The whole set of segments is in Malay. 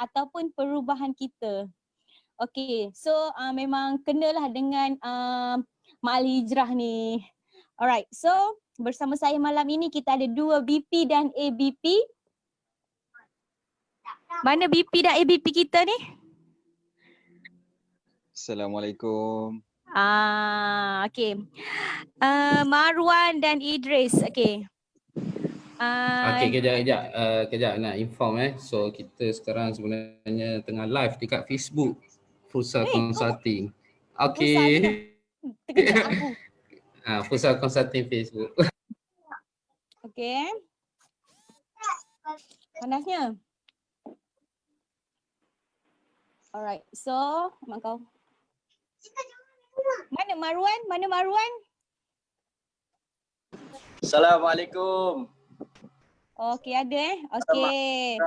ataupun perubahan kita. Okay, so memang kenalah dengan Mak Al Hijrah ni. Alright, so bersama saya malam ini kita ada dua BP dan ABP. Mana BP dan ABP kita ni? Assalamualaikum. Okay. Marwan dan Idris. Okay. Okey, kejap nak inform So kita sekarang sebenarnya tengah live dekat Facebook Futsal Consulting. Okey. Terkejut aku. Futsal Consulting Facebook. Okay. Panasnya. Alright, so mak kau. Mana Marwan? Mana Marwan? Assalamualaikum. Okay, ada Okay.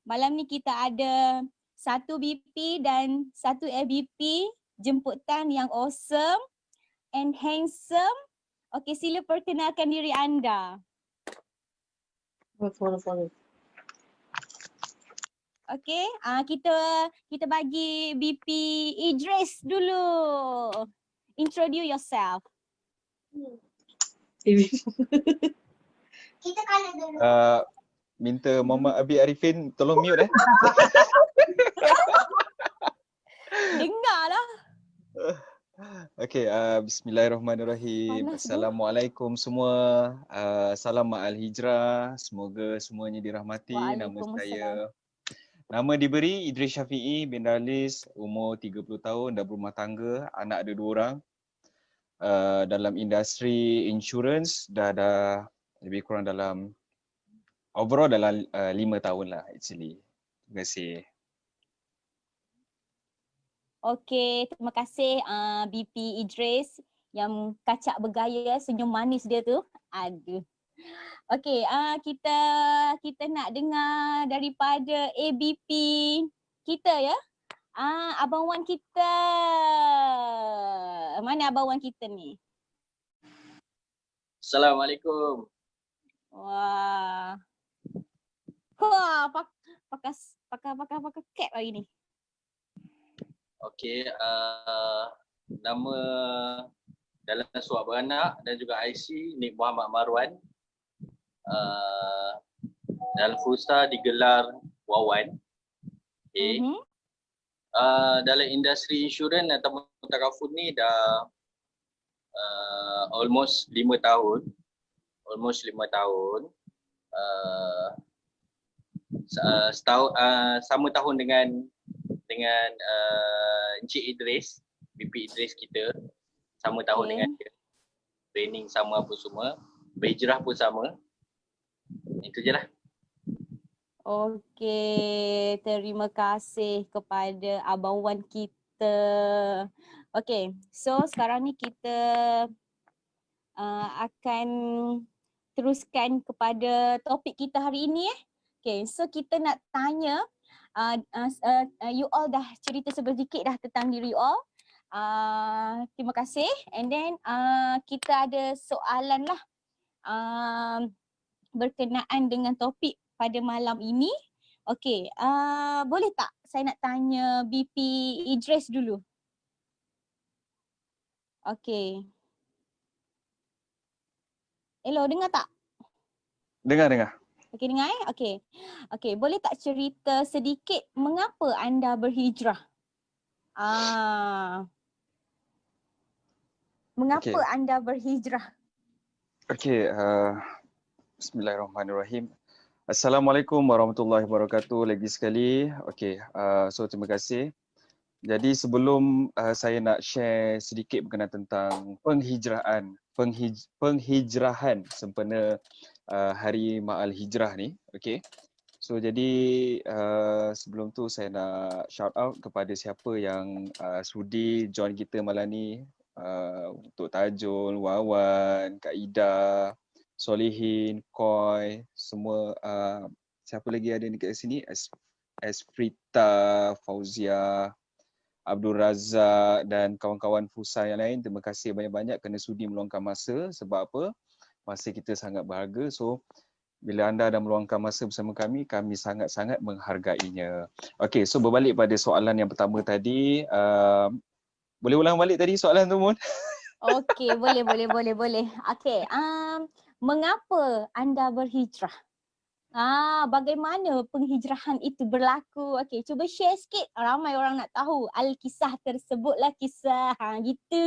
Malam ni kita ada satu BP dan satu ABP, jemputan yang awesome and handsome. Okay, sila perkenalkan diri anda. Okay, kita bagi BP Idris dulu. Introduce yourself. Kita kalah dulu. Minta Muhammad Abi Arifin tolong mute Dengarlah. Okay, bismillahirrahmanirrahim. Assalamualaikum semua. Salam Mak Al Hijrah. Semoga semuanya dirahmati. Nama diberi Idris Syafi'i bin Darlis, umur 30 tahun, dah berumah tangga, anak ada 2 orang. Dalam industri insurance dah lebih kurang dalam overall dalam 5 tahun lah actually. Terima kasih. Okay, terima kasih BP Idris yang kacak bergaya, senyum manis dia tu. Aduh. Okay, kita nak dengar daripada ABP kita ya. Abang Wan kita. Mana Abang Wan kita ni? Assalamualaikum. Wah, pakai cap lagi ni. Okey, nama dalam surat beranak dan juga IC Nik Muhammad Marwan. Dalam futsal digelar Wawan. Okay. Dalam industri insurans atau takaful ni dah almost 5 tahun. Setahun sama tahun dengan Encik Idris, BP Idris kita. Sama tahun dengan dia. Training sama apa semua. Berhijrah pun sama. Itu je lah. Okey, terima kasih kepada Abang Wan kita. Okey, so sekarang ni kita akan teruskan kepada topik kita hari ini. Okey, so kita nak tanya, you all dah cerita sedikit dah tentang diri you all. Terima kasih. And then kita ada soalan lah. Berkenaan dengan topik pada malam ini. Okey, boleh tak saya nak tanya BP Idris dulu? Okey. Hello, dengar tak? Dengar. Okey, dengar Okey. Okey, boleh tak cerita sedikit mengapa anda berhijrah? Mengapa anda berhijrah? Okey, bismillahirrahmanirrahim. Assalamualaikum warahmatullahi wabarakatuh lagi sekali. Okey, so terima kasih. Jadi sebelum saya nak share sedikit berkenaan tentang penghijrahan sempena Hari Mak Al Hijrah ni, okey. So jadi sebelum tu saya nak shout out kepada siapa yang sudi join kita malam ni, untuk Tajul, Wawan, Kak Ida, Solihin, Koi, semua siapa lagi ada dekat sini? Esprita, Fauzia, Abdul Razak dan kawan-kawan futsal yang lain. Terima kasih banyak-banyak kerana sudi meluangkan masa. Sebab apa? Masa kita sangat berharga. So bila anda dah meluangkan masa bersama kami sangat-sangat menghargainya. Okey, so berbalik pada soalan yang pertama tadi, boleh ulang balik tadi soalan tu, Mun? Okey, boleh. Okey, mengapa anda berhijrah? Bagaimana penghijrahan itu berlaku? Okey, cuba share sikit. Ramai orang nak tahu. Al-kisah tersebutlah kisah. Gitu.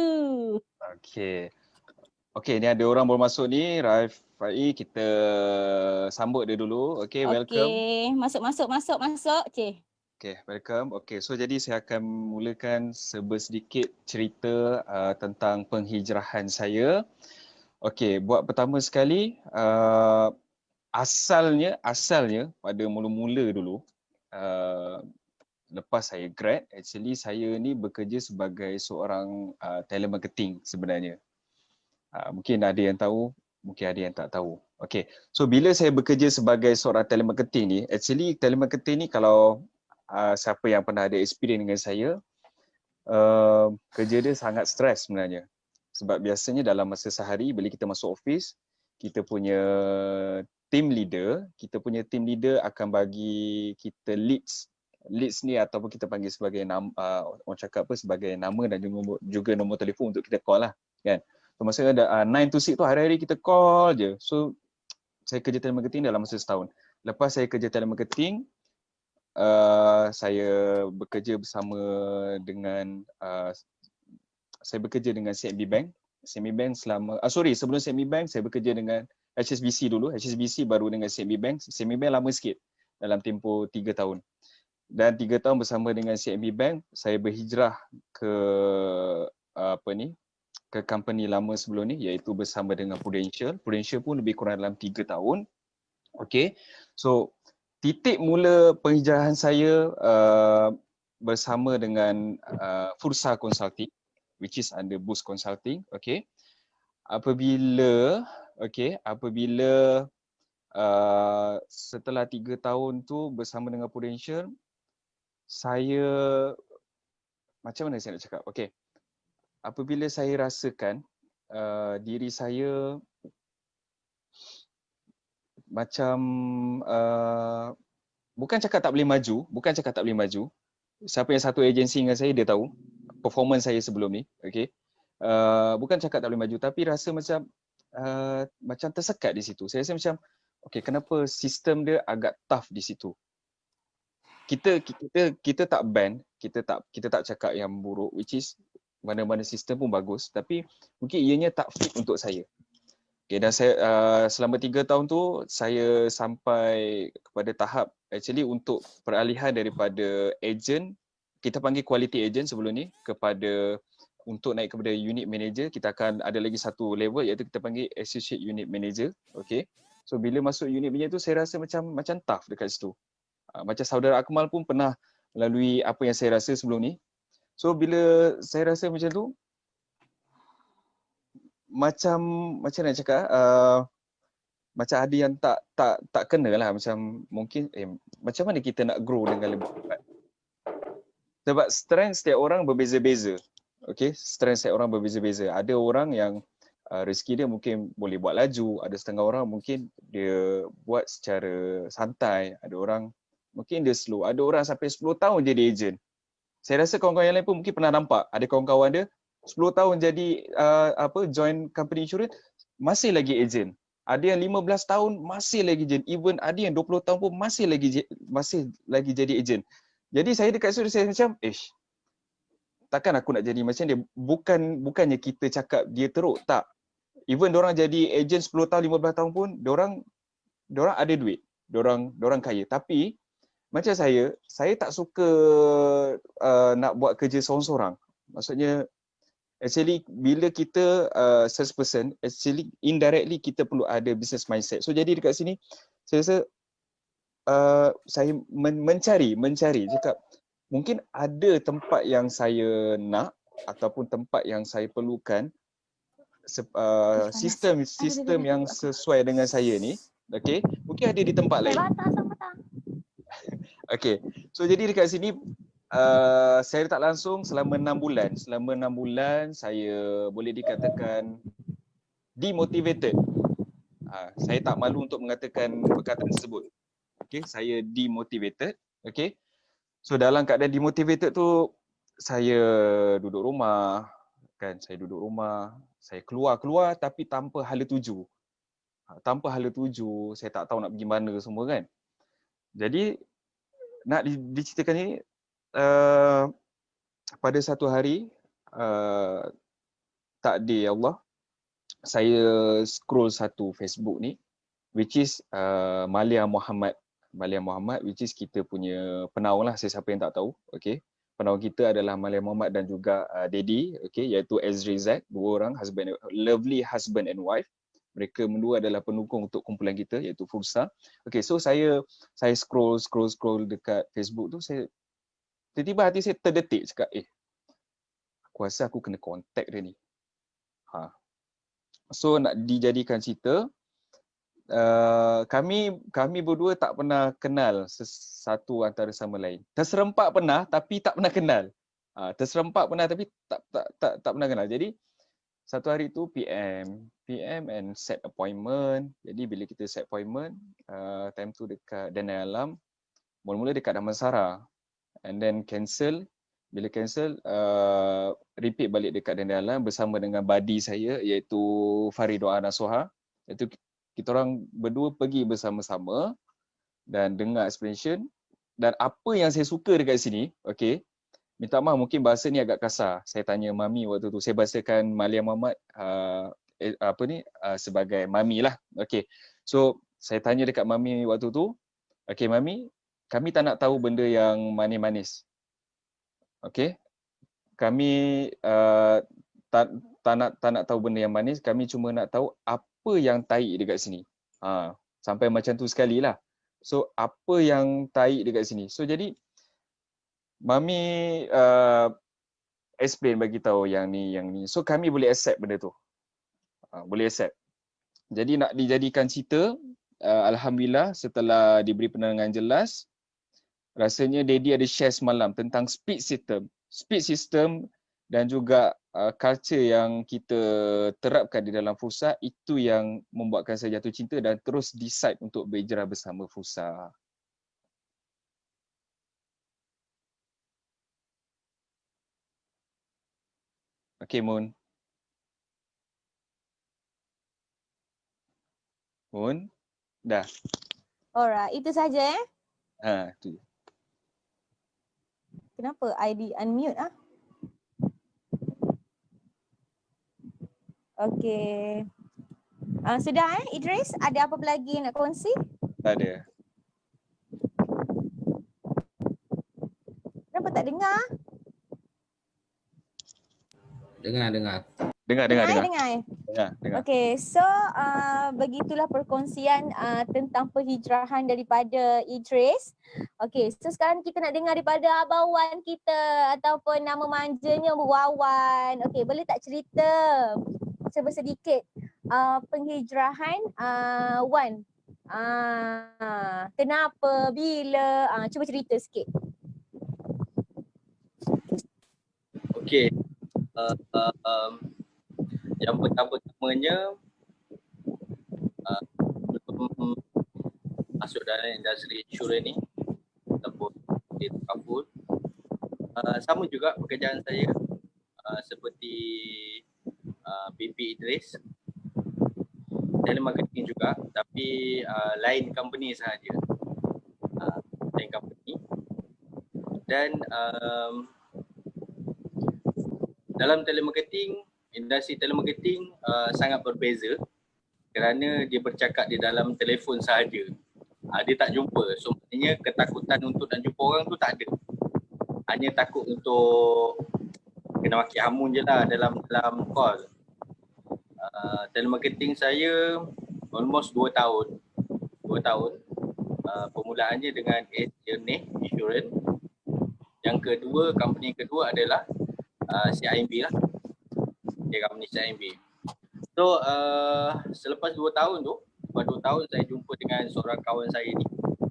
Okey, ni ada orang baru masuk ni, Raif Fai, kita sambut dia dulu. Okey, welcome. Okey, masuk. Cik. Okay, welcome. Okay, so jadi saya akan mulakan sedikit cerita tentang penghijrahan saya. Okay, buat pertama sekali, asalnya pada mula-mula dulu, lepas saya grad, actually saya ni bekerja sebagai seorang telemarketing sebenarnya. Mungkin ada yang tahu, mungkin ada yang tak tahu. Okay, so bila saya bekerja sebagai seorang telemarketing ni, actually telemarketing ni kalau siapa yang pernah ada experience dengan saya, kerja dia sangat stres sebenarnya. Sebab biasanya dalam masa sehari bila kita masuk office, kita punya team leader akan bagi kita leads. Leads ni ataupun kita panggil sebagai orang cakap apa, sebagai nama dan juga nombor telefon untuk kita call lah, kan. So masa ada 9 to 6 tu hari-hari kita call je. So saya kerja telemarketing dalam masa setahun. Lepas saya kerja telemarketing, saya bekerja bersama dengan CMB Bank. CMB Bank sebelum CMB Bank saya bekerja dengan HSBC dulu. HSBC baru dengan CMB Bank. CMB Bank lama sikit dalam tempoh 3 tahun. Dan 3 tahun bersama dengan CMB Bank, saya berhijrah ke ke company lama sebelum ni, iaitu bersama dengan Prudential. Prudential pun lebih kurang dalam 3 tahun. Okay, so titik mula penghijrahan saya bersama dengan Fursa Consulting, which is under Boost Consulting. Okay, apabila setelah 3 tahun tu bersama dengan Prudential, saya macam mana saya nak cakap? Okay, apabila saya rasakan diri saya macam bukan cakap tak boleh maju. Siapa yang satu agensi dengan saya dia tahu performance saya sebelum ni, okey. Bukan cakap tak boleh maju tapi rasa macam tersekat di situ. Saya rasa macam okey, kenapa sistem dia agak tough di situ. Kita tak ban, kita tak cakap yang buruk, which is mana-mana sistem pun bagus, tapi mungkin ianya tak fit untuk saya. Okay, dan saya selama 3 tahun tu saya sampai kepada tahap actually untuk peralihan daripada agent, kita panggil quality agent sebelum ni, kepada untuk naik kepada unit manager, kita akan ada lagi satu level iaitu kita panggil associate unit manager. Okay, so bila masuk unit manager tu saya rasa macam tough dekat situ. Macam saudara Akmal pun pernah melalui apa yang saya rasa sebelum ni. So bila saya rasa macam tu, macam nak cakap, macam ada yang tak kena lah, macam mungkin macam mana kita nak grow dengan lebih cepat. Sebab strength setiap orang berbeza-beza. Okay, strength setiap orang berbeza-beza. Ada orang yang rezeki dia mungkin boleh buat laju, ada setengah orang mungkin dia buat secara santai, ada orang mungkin dia slow, ada orang sampai 10 tahun jadi agent. Saya rasa kawan-kawan yang lain pun mungkin pernah nampak, ada kawan-kawan dia 10 tahun jadi join company insurance, masih lagi agent. Ada yang 15 tahun masih lagi agent. Even ada yang 20 tahun pun masih lagi jadi agent. Jadi saya dekat situ saya macam, takkan aku nak jadi macam dia. Bukannya kita cakap dia teruk, tak. Even diorang jadi agent 10 tahun, 15 tahun pun diorang ada duit. Diorang kaya. Tapi macam saya tak suka nak buat kerja seorang-seorang. Maksudnya actually bila kita salesperson, actually indirectly kita perlu ada business mindset. So jadi dekat sini saya rasa saya mencari cakap mungkin ada tempat yang saya nak ataupun tempat yang saya perlukan, sistem yang sesuai dengan saya ni, okey, mungkin ada di tempat lain. Okey, so jadi dekat sini saya tak langsung selama 6 bulan. Selama 6 bulan saya boleh dikatakan demotivated. Saya tak malu untuk mengatakan perkataan tersebut. Okay, saya demotivated. Okay, so dalam keadaan demotivated tu, saya duduk rumah, kan? Saya duduk rumah, saya keluar tapi tanpa hala tuju. Tanpa hala tuju, saya tak tahu nak pergi mana semua kan. Jadi nak diceritakan ni, pada satu hari, takdir Allah, saya scroll satu Facebook ni, which is Malia Muhammad. Malia Muhammad, which is kita punya penaung lah, sesiapa yang tak tahu. Okay. Penaung kita adalah Malia Muhammad dan juga Daddy, okay, iaitu Ezri Zack, dua orang, lovely husband and wife. Mereka berdua adalah pendukung untuk kumpulan kita, iaitu Fursa. Okay, so saya scroll dekat Facebook tu, saya tiba-tiba hati saya terdetik cakap, aku rasa aku kena contact dia ni. So nak dijadikan cerita, kami berdua tak pernah kenal satu antara sama lain. Terserempak pernah tapi tak pernah kenal. Terserempak pernah tapi tak pernah kenal. Jadi satu hari tu PM and set appointment. Jadi bila kita set appointment, time tu dekat Danai Alam, mula-mula dekat Damansara, and then cancel. Bila cancel, repeat balik dekat Danai Alam bersama dengan buddy saya iaitu Faridoa Nasuha. Iaitu kita orang berdua pergi bersama-sama dan dengar explanation. Dan apa yang saya suka dekat sini, okay, minta maaf mungkin bahasa ni agak kasar. Saya tanya Mami waktu tu, saya bahasakan Malia Muhammad sebagai Mami lah. Okay, so saya tanya dekat Mami waktu tu, okay Mami, kami tak nak tahu benda yang manis-manis. Okay, kami tak nak tahu benda yang manis, kami cuma nak tahu apa yang taik dekat sini. Sampai macam tu sekali lah. So apa yang taik dekat sini. So jadi Mami explain bagi tahu yang ni. So kami boleh accept benda tu. Boleh accept. Jadi nak dijadikan cerita, alhamdulillah setelah diberi penerangan jelas, rasanya Daddy ada share semalam tentang speed system dan juga culture yang kita terapkan di dalam Fursa, itu yang membuatkan saya jatuh cinta dan terus decide untuk berhijrah bersama Fursa. Okay, Moon. Moon, dah. Alright, itu saja Tu. Kenapa ID unmute Okay. Sudah Idris, ada apa lagi nak kongsi? Tak ada. Kenapa tak dengar? Dengar. Dengar. Okay, so begitulah perkongsian tentang perhijrahan daripada Idris. Okay, so sekarang kita nak dengar daripada Abang Wan kita ataupun nama manjanya Wawan. Okay, boleh tak cerita sedikit penghijrahan Wan? Kenapa, bila? Cuba cerita sikit. Okay. Yang pertama-tamanya belum masuk dalam industri insurans ni ataupun di Kabul, sama juga pekerjaan saya seperti BP Idris, telemarketing juga, tapi lain company sahaja, lain company. Dan dalam telemarketing, industri telemarketing sangat berbeza kerana dia bercakap di dalam telefon sahaja. Dia tak jumpa. So maknanya ketakutan untuk nak jumpa orang tu tak ada. Hanya takut untuk kena maki hamun je lah dalam call. Telemarketing saya almost 2 tahun. 2 tahun. Permulaannya dengan Insurance. Yang kedua, company kedua adalah CIMB lah. Dia company CIMB. So selepas 2 tahun tu, lepas 2 tahun saya jumpa dengan seorang kawan saya ni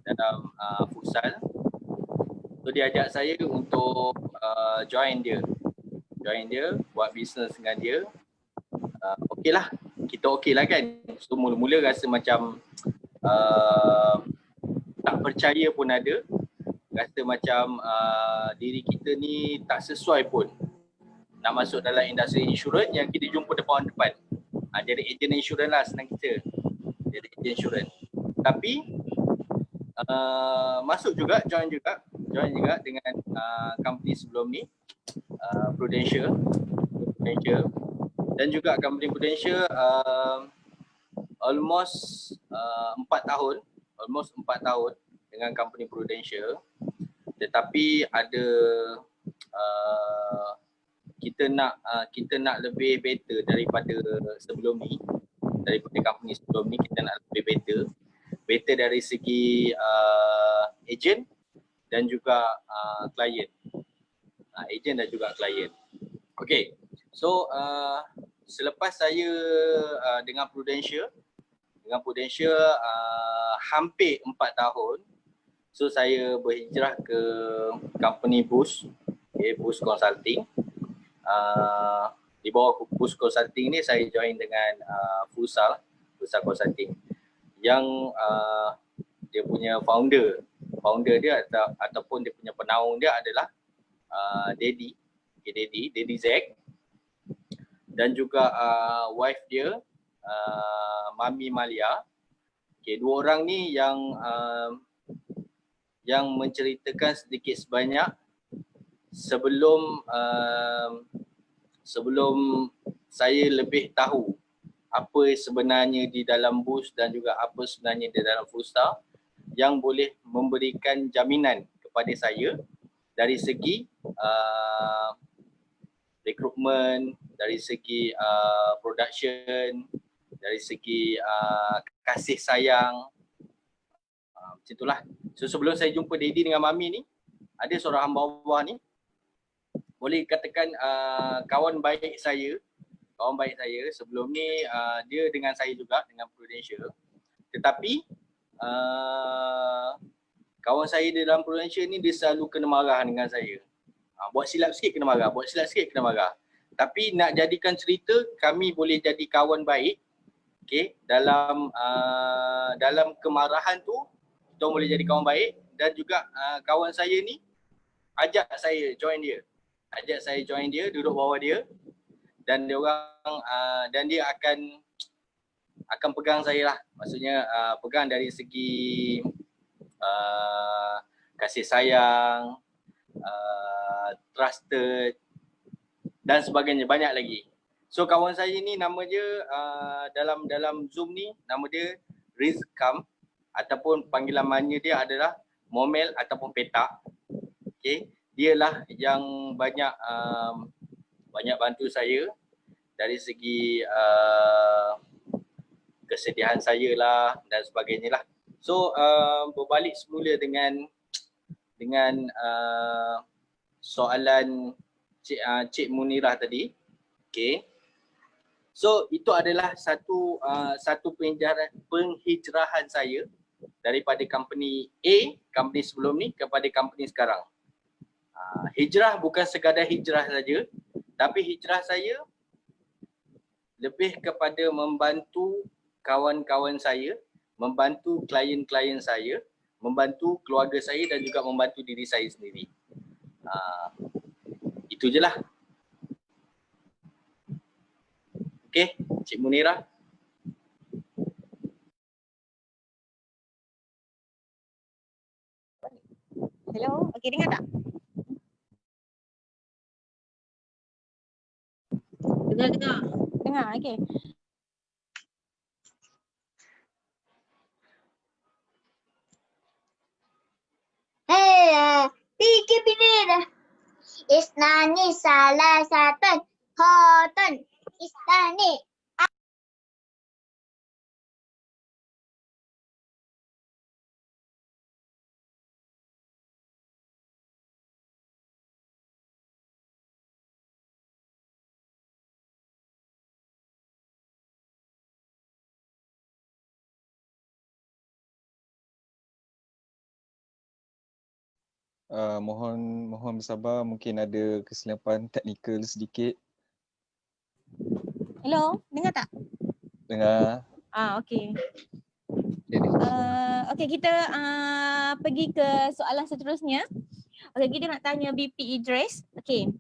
dalam futsal. So dia ajak saya untuk join dia, buat bisnes dengan dia. Okey lah, kita okey lah kan. So mula-mula rasa macam tak percaya pun ada. Rasa macam diri kita ni tak sesuai pun nak masuk dalam industri insurans yang kita jumpa depan-depan. Jadi ejen insurans lah senang kita. Jadi ejen insurans. Tapi masuk juga, join juga dengan company sebelum ni, Prudential dan juga company Prudential almost 4 tahun dengan company Prudential. Tetapi ada kita nak lebih better daripada sebelum ni, daripada company sebelum ni. Kita nak lebih better dari segi agent dan juga klien. Agent dan juga klien. Okay, so selepas saya dengan Prudential hampir 4 tahun, so saya berhijrah ke company Boost, Boost Consulting. Di bawah Boost Consulting ni saya join dengan Futsal Consulting yang dia punya founder dia ataupun dia punya penaung dia adalah Daddy Zack, dan juga wife dia Mami Malia. Okay, dua orang ni yang menceritakan sedikit sebanyak sebelum saya lebih tahu apa sebenarnya di dalam Boost dan juga apa sebenarnya di dalam Futsal yang boleh memberikan jaminan kepada saya dari segi rekrutmen, dari segi production, dari segi kasih sayang, macam itulah. So sebelum saya jumpa Daddy dengan Mami ni, ada seorang hamba Allah ni, boleh katakan kawan baik saya sebelum ni. Dia dengan saya juga, dengan Prudential. Tetapi kawan saya di dalam Prudential ni dia selalu kena marah dengan saya. Buat silap sikit kena marah. Tapi nak jadikan cerita, kami boleh jadi kawan baik. Okay, dalam kemarahan tu kita boleh jadi kawan baik. Dan juga kawan saya ni ajak saya join dia, duduk bawah dia, dan dia akan pegang saya lah. Maksudnya pegang dari segi kasih sayang, trusted dan sebagainya, banyak lagi. So kawan saya ni nama dia dalam Zoom ni nama dia Rizkam, ataupun panggilan manya dia adalah Momel ataupun Petak. Okay, dialah yang banyak bantu saya dari segi kesedihan saya lah dan sebagainya lah. So berbalik semula dengan soalan Cik Munirah tadi. Okay, so itu adalah satu penghijrahan saya daripada company A, company sebelum ni, kepada company sekarang. Hijrah bukan sekadar hijrah saja, tapi hijrah saya lebih kepada membantu kawan-kawan saya, membantu klien-klien saya, membantu keluarga saya dan juga membantu diri saya sendiri. Itu je lah. Okay, Cik Munirah. Hello, okey dengar tak? Dengar, okey. Fikir binir. Isnani salah satan. Hoton. Isnani. Mohon bersabar, mungkin ada kesilapan teknikal sedikit. Hello, dengar tak? Dengar. Okey. Jadi, Okey, kita pergi ke soalan seterusnya. Okey, kita nak tanya BP Idris. Okey.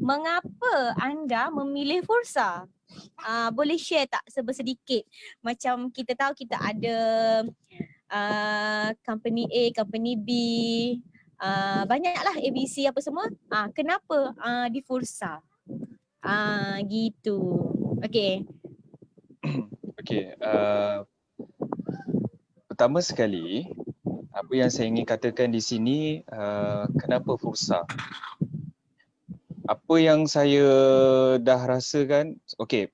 Mengapa anda memilih Fursa? Boleh share tak sedikit? Macam kita tahu kita ada company A, company B, banyaklah ABC apa semua. Kenapa di Fursa? Gitu. Okey. Okey, pertama sekali apa yang saya ingin katakan di sini, kenapa Fursa? Apa yang saya dah rasakan, okey,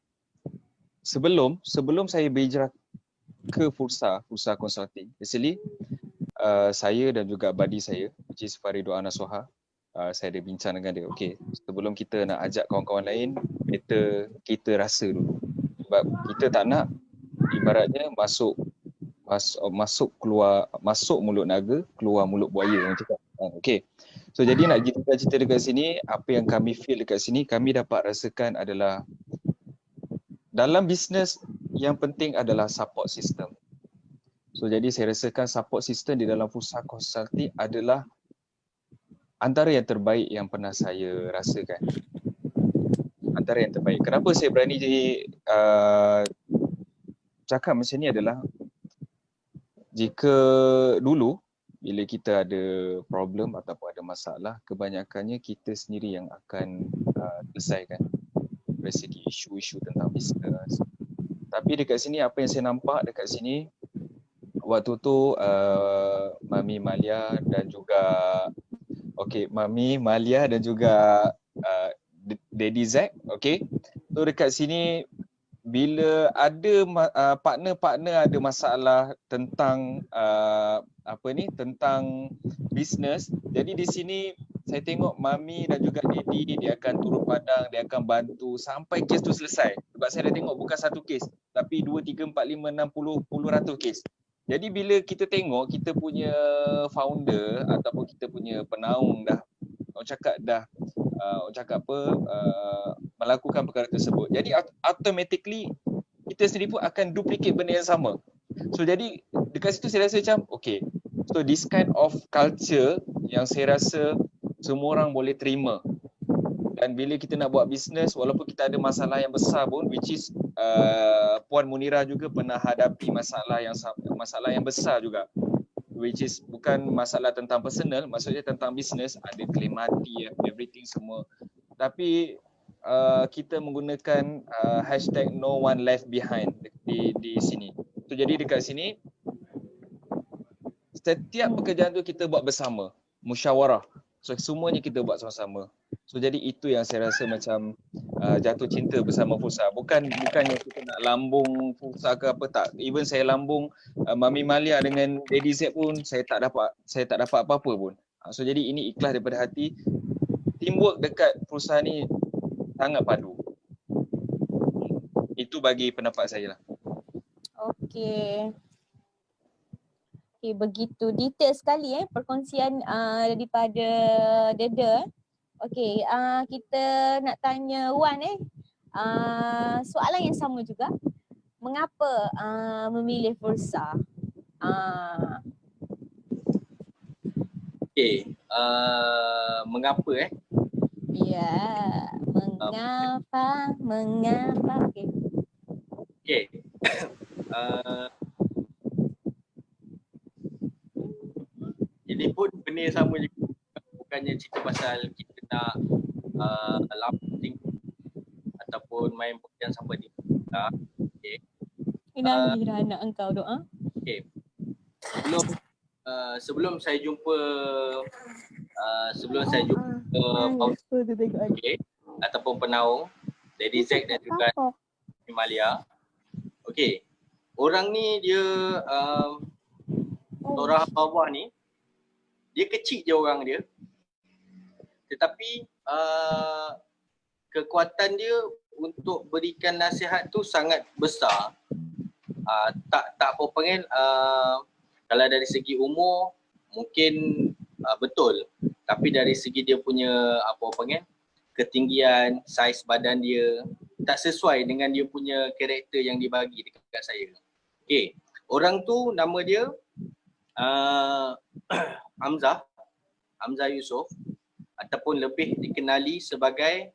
sebelum saya berhijrah ke Fursa Consulting, actually saya dan juga buddy saya, which is Faridu Anasuha, saya ada bincang dengan dia. Okey, sebelum kita nak ajak kawan-kawan lain, better kita rasa dulu. Sebab kita tak nak ibaratnya masuk mulut naga, keluar mulut buaya, orang cakap. Okey. So jadi nak cerita dekat sini, apa yang kami feel dekat sini, kami dapat rasakan adalah dalam bisnes yang penting adalah support system. So jadi saya rasakan support system di dalam Fursa Consulting adalah antara yang terbaik yang pernah saya rasakan. Antara yang terbaik. Kenapa saya berani cakap macam ni adalah jika dulu bila kita ada problem ataupun ada masalah, kebanyakannya kita sendiri yang akan selesaikan dari segi isu-isu tentang bisnes. Tapi dekat sini apa yang saya nampak dekat sini, waktu tu Mami Malia dan juga Mami Malia dan juga Daddy Zack, so dekat sini bila ada partner-partner ada masalah tentang tentang bisnes, jadi di sini saya tengok Mami dan juga Daddy dia akan turun padang, dia akan bantu sampai kes tu selesai. Sebab saya dah tengok bukan satu kes, tapi 2, 3, 4, 5, 6, 10, puluh ratus kes. Jadi bila kita tengok kita punya founder ataupun kita punya penaung dah melakukan perkara tersebut, jadi automatically kita sendiri pun akan duplicate benda yang sama. So jadi dekat situ saya rasa macam so this kind of culture yang saya rasa semua orang boleh terima. Dan bila kita nak buat bisnes, walaupun kita ada masalah yang besar pun, which is Puan Munira juga pernah hadapi masalah yang besar juga, which is bukan masalah tentang personal, maksudnya tentang bisnes, ada claim mati, everything semua. Tapi kita menggunakan hashtag no one left behind di sini. So jadi dekat sini setiap pekerjaan tu kita buat bersama, musyawarah. So semuanya kita buat sama-sama. So jadi itu yang saya rasa macam jatuh cinta bersama Fursa. Bukannya kita nak lambung Fursa ke apa, tak. Even saya lambung Mami Malia dengan Daddy Z pun saya tak dapat apa-apa pun. So jadi ini ikhlas daripada hati. Teamwork dekat Fursa ni sangat padu. Itu bagi pendapat saya lah. Okey. Begitu detail sekali perkongsian daripada Deda. Okey, kita nak tanya Wan soalan yang sama juga. Mengapa memilih Fursa? Mengapa Ya, mengapa? Okey. Ini pun benda yang sama juga. Bukannya cerita pasal kita nak lambung tinggi ataupun main pekerjaan sampai di kita. Nangis dah anak engkau doa. Sebelum saya jumpa ataupun penaung Daddy Zack dan juga Himalia. Orang ni dia orang bawah ni, dia kecil je orang dia, tetapi kekuatan dia untuk berikan nasihat tu sangat besar. Tak apa panggil, kalau dari segi umur mungkin betul, tapi dari segi dia punya ketinggian, saiz badan dia, tak sesuai dengan dia punya karakter yang dibagi dekat saya. Okay, orang tu nama dia Hamzah Yusof, ataupun lebih dikenali sebagai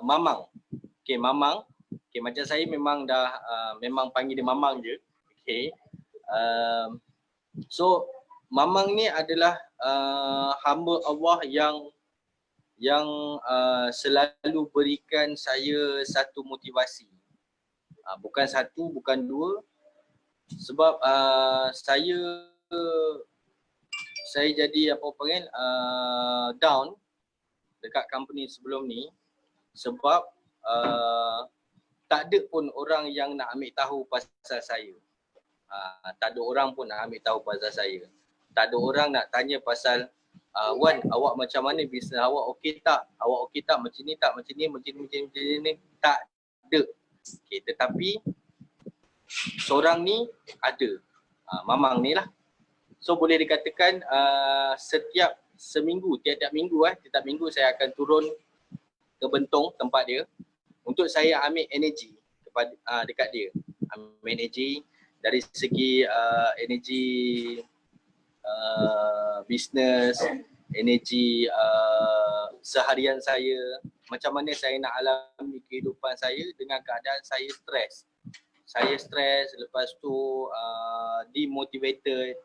Mamang. Okay, Mamang. Okay, macam saya memang dah memang panggil dia Mamang je. Okay. So Mamang ni adalah hamba Allah yang selalu berikan saya satu motivasi. Bukan satu, bukan dua. Sebab saya jadi apa panggil down dekat company sebelum ni sebab tak ada pun orang yang nak ambil tahu pasal saya. Tak ada orang pun nak ambil tahu pasal saya. Tak ada orang nak tanya pasal Wan, awak macam mana bisnes awak, okey tak? Awak okey tak? Macam ni tak? Macam ni tak ada. Okay, tetapi seorang ni ada. Mamang ni lah. So boleh dikatakan tiap minggu saya akan turun ke Bentong tempat dia untuk saya ambil energi dekat dia. Ambil energi dari segi energi bisnes, energi seharian saya, macam mana saya nak alami kehidupan saya dengan keadaan saya stres. Saya stres, lepas tu demotivated,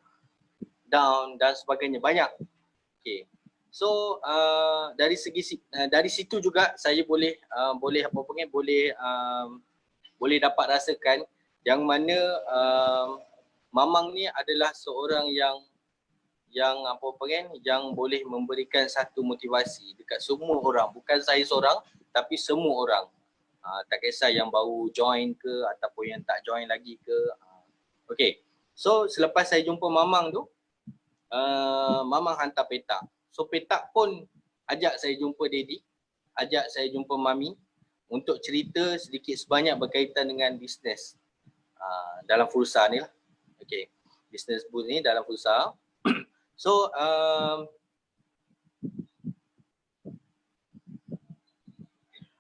down dan sebagainya, banyak. Okay. So dari situ juga saya boleh dapat rasakan yang mana Mamang ni adalah seorang yang boleh memberikan satu motivasi dekat semua orang, bukan saya seorang tapi semua orang. Tak kisah yang baru join ke ataupun yang tak join lagi ke. Okay. So selepas saya jumpa Mamang tu, Mamang hantar petak. So petak pun ajak saya jumpa Daddy, ajak saya jumpa Mami untuk cerita sedikit sebanyak berkaitan dengan bisnes dalam Fursa ni lah. Okay. Bisnes booth ni dalam Fursa. So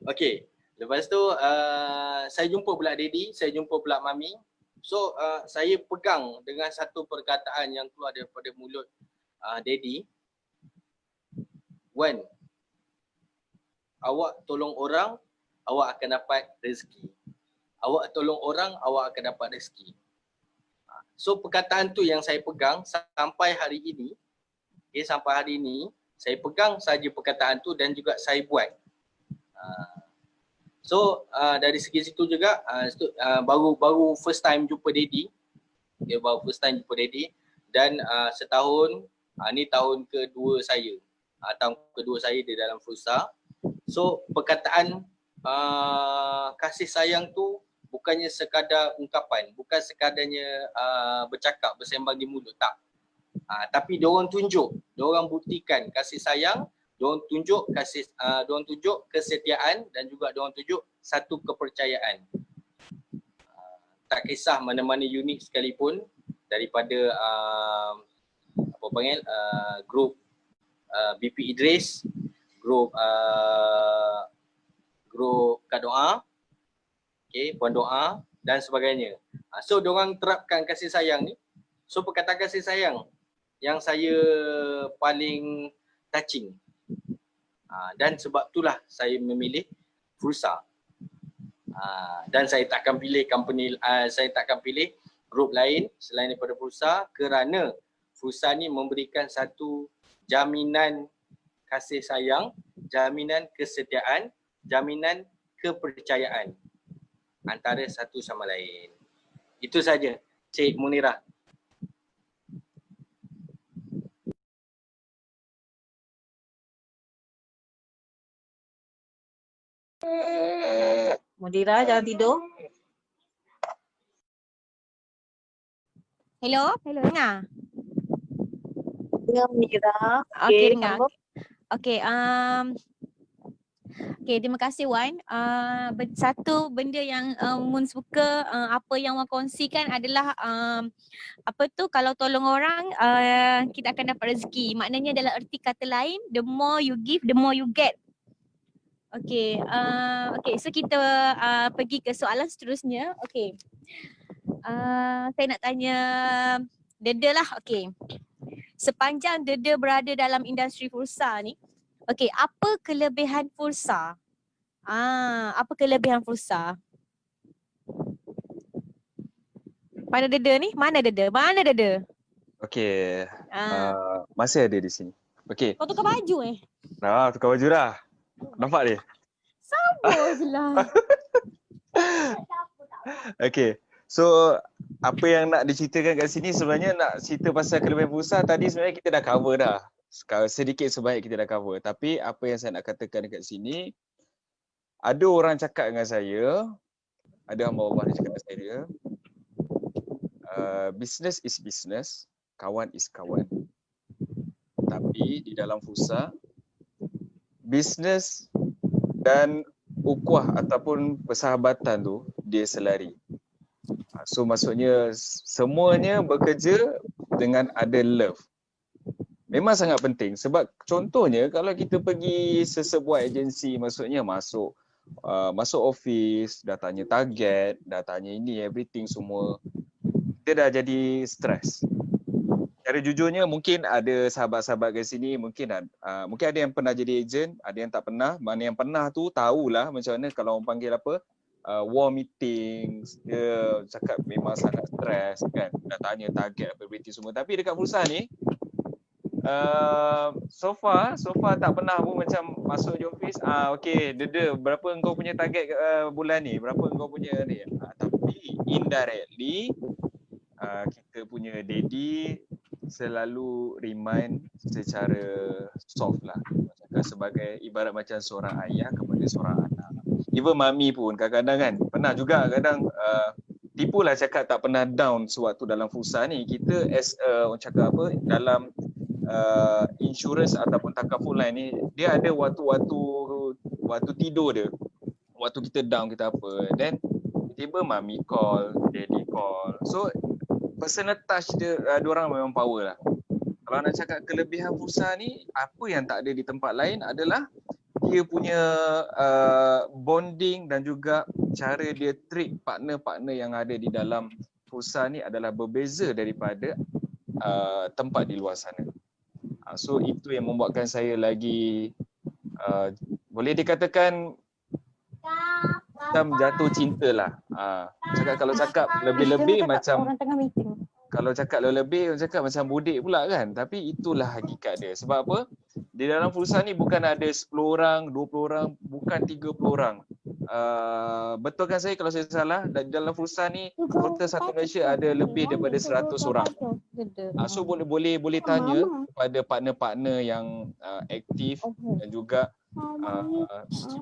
okay. Lepas tu saya jumpa pula Daddy, saya jumpa pula Mami. So saya pegang dengan satu perkataan yang keluar daripada mulut Daddy. Wan, awak tolong orang, awak akan dapat rezeki. Awak tolong orang, awak akan dapat rezeki. So perkataan tu yang saya pegang sampai hari ini. Okay, sampai hari ini saya pegang saja perkataan tu dan juga saya buat. So dari segi situ juga baru first time jumpa Daddy. Dia baru first time jumpa Daddy dan setahun ni tahun kedua saya. Tahun kedua saya di dalam Fursa. So perkataan kasih sayang tu bukannya sekadar ungkapan, bukan sekadarnya bercakap, bersembang di mulut, tak. Tapi diorang tunjuk, diorang buktikan kasih sayang, diorang tunjuk kesetiaan dan juga diorang tunjuk satu kepercayaan. Tak kisah mana-mana unit sekalipun daripada grup BP Idris, grup Kak Doa, okay, Puan Doa dan sebagainya. So diorang terapkan kasih sayang ni. So perkataan kasih sayang yang saya paling touching. Dan sebab itulah saya memilih Fursa. Dan saya takkan pilih company, saya takkan pilih grup lain selain daripada Fursa kerana Fursa ni memberikan satu jaminan kasih sayang, jaminan kesetiaan, jaminan kepercayaan antara satu sama lain. Itu saja, Cik Munirah. Munirah, jangan tidur. Hello, dengar? Dengar Munirah. Okey, dengar. sambung. Okey, terima kasih Wan. Satu benda yang Mun suka apa yang Wan kongsikan adalah kalau tolong orang kita akan dapat rezeki. Maknanya dalam erti kata lain, the more you give, the more you get. Okay, so kita pergi ke soalan seterusnya. Okay, saya nak tanya Deda lah. Okay, sepanjang Deda berada dalam industri Fursa ni, okay, apa kelebihan Fursa? Apa kelebihan Fursa? Mana Deda ni? Mana Deda? Mana Deda? Okey, masih ada di sini. Okey. Kau tukar baju Tukar baju dah. Nampak dia? Sabar je lah. Okey. So, apa yang nak diceritakan kat sini sebenarnya nak cerita pasal kelebihan Fursa tadi sebenarnya kita dah cover dah. Sedikit sebanyak kita dah cover. Tapi apa yang saya nak katakan dekat sini, ada orang cakap dengan saya, ada hamba Allah dia cakap dengan saya, business is business, kawan is kawan. Tapi di dalam Fursa, business dan ukhuwah ataupun persahabatan tu dia selari. So maksudnya semuanya bekerja dengan ada love. Memang sangat penting sebab contohnya kalau kita pergi sesebuah agensi, maksudnya masuk office, dah tanya target, dah tanya ini everything semua, kita dah jadi stres. Cara jujurnya mungkin ada sahabat-sahabat kat sini mungkin ada yang pernah jadi ejen, ada yang tak pernah. Mana yang pernah tu tahulah macam mana kalau orang panggil apa war meetings, dia cakap memang sangat stres kan. Dah tanya target apa everything semua. Tapi dekat Fursa ni so far tak pernah pun macam masuk je office, okey Deda berapa engkau punya target bulan ni? Berapa engkau punya ni? Tapi indirectly kita punya daddy selalu remind secara soft lah. Cakap sebagai ibarat macam seorang ayah kepada seorang anak. Even mami pun kadang-kadang kan, pernah juga kadang tipulah cakap tak pernah down sewaktu dalam Fursa ni. Kita as orang cakap apa, dalam insurance ataupun takaful line ni, dia ada waktu tidur dia. Waktu kita down kita apa, then tiba-tiba mami call, daddy call. So personal touch dia orang memang power lah. Kalau nak cakap kelebihan Fursa ni, apa yang tak ada di tempat lain adalah dia punya bonding dan juga cara dia treat partner-partner yang ada di dalam Fursa ni adalah berbeza daripada tempat di luar sana. So itu yang membuatkan saya lagi boleh dikatakan macam jatuh cinta lah. Kalau cakap lebih-lebih macam orang tengah meeting. Kalau cakap lebih orang cakap macam budik pula kan. Tapi itulah hakikat dia. Sebab apa? Di dalam Fursa ni bukan ada 10 orang, 20 orang, bukan 30 orang. Betulkan saya kalau saya salah, di dalam Fursa ni total satu Malaysia ada lebih daripada 100 orang. So boleh tanya kepada partner-partner yang aktif dan juga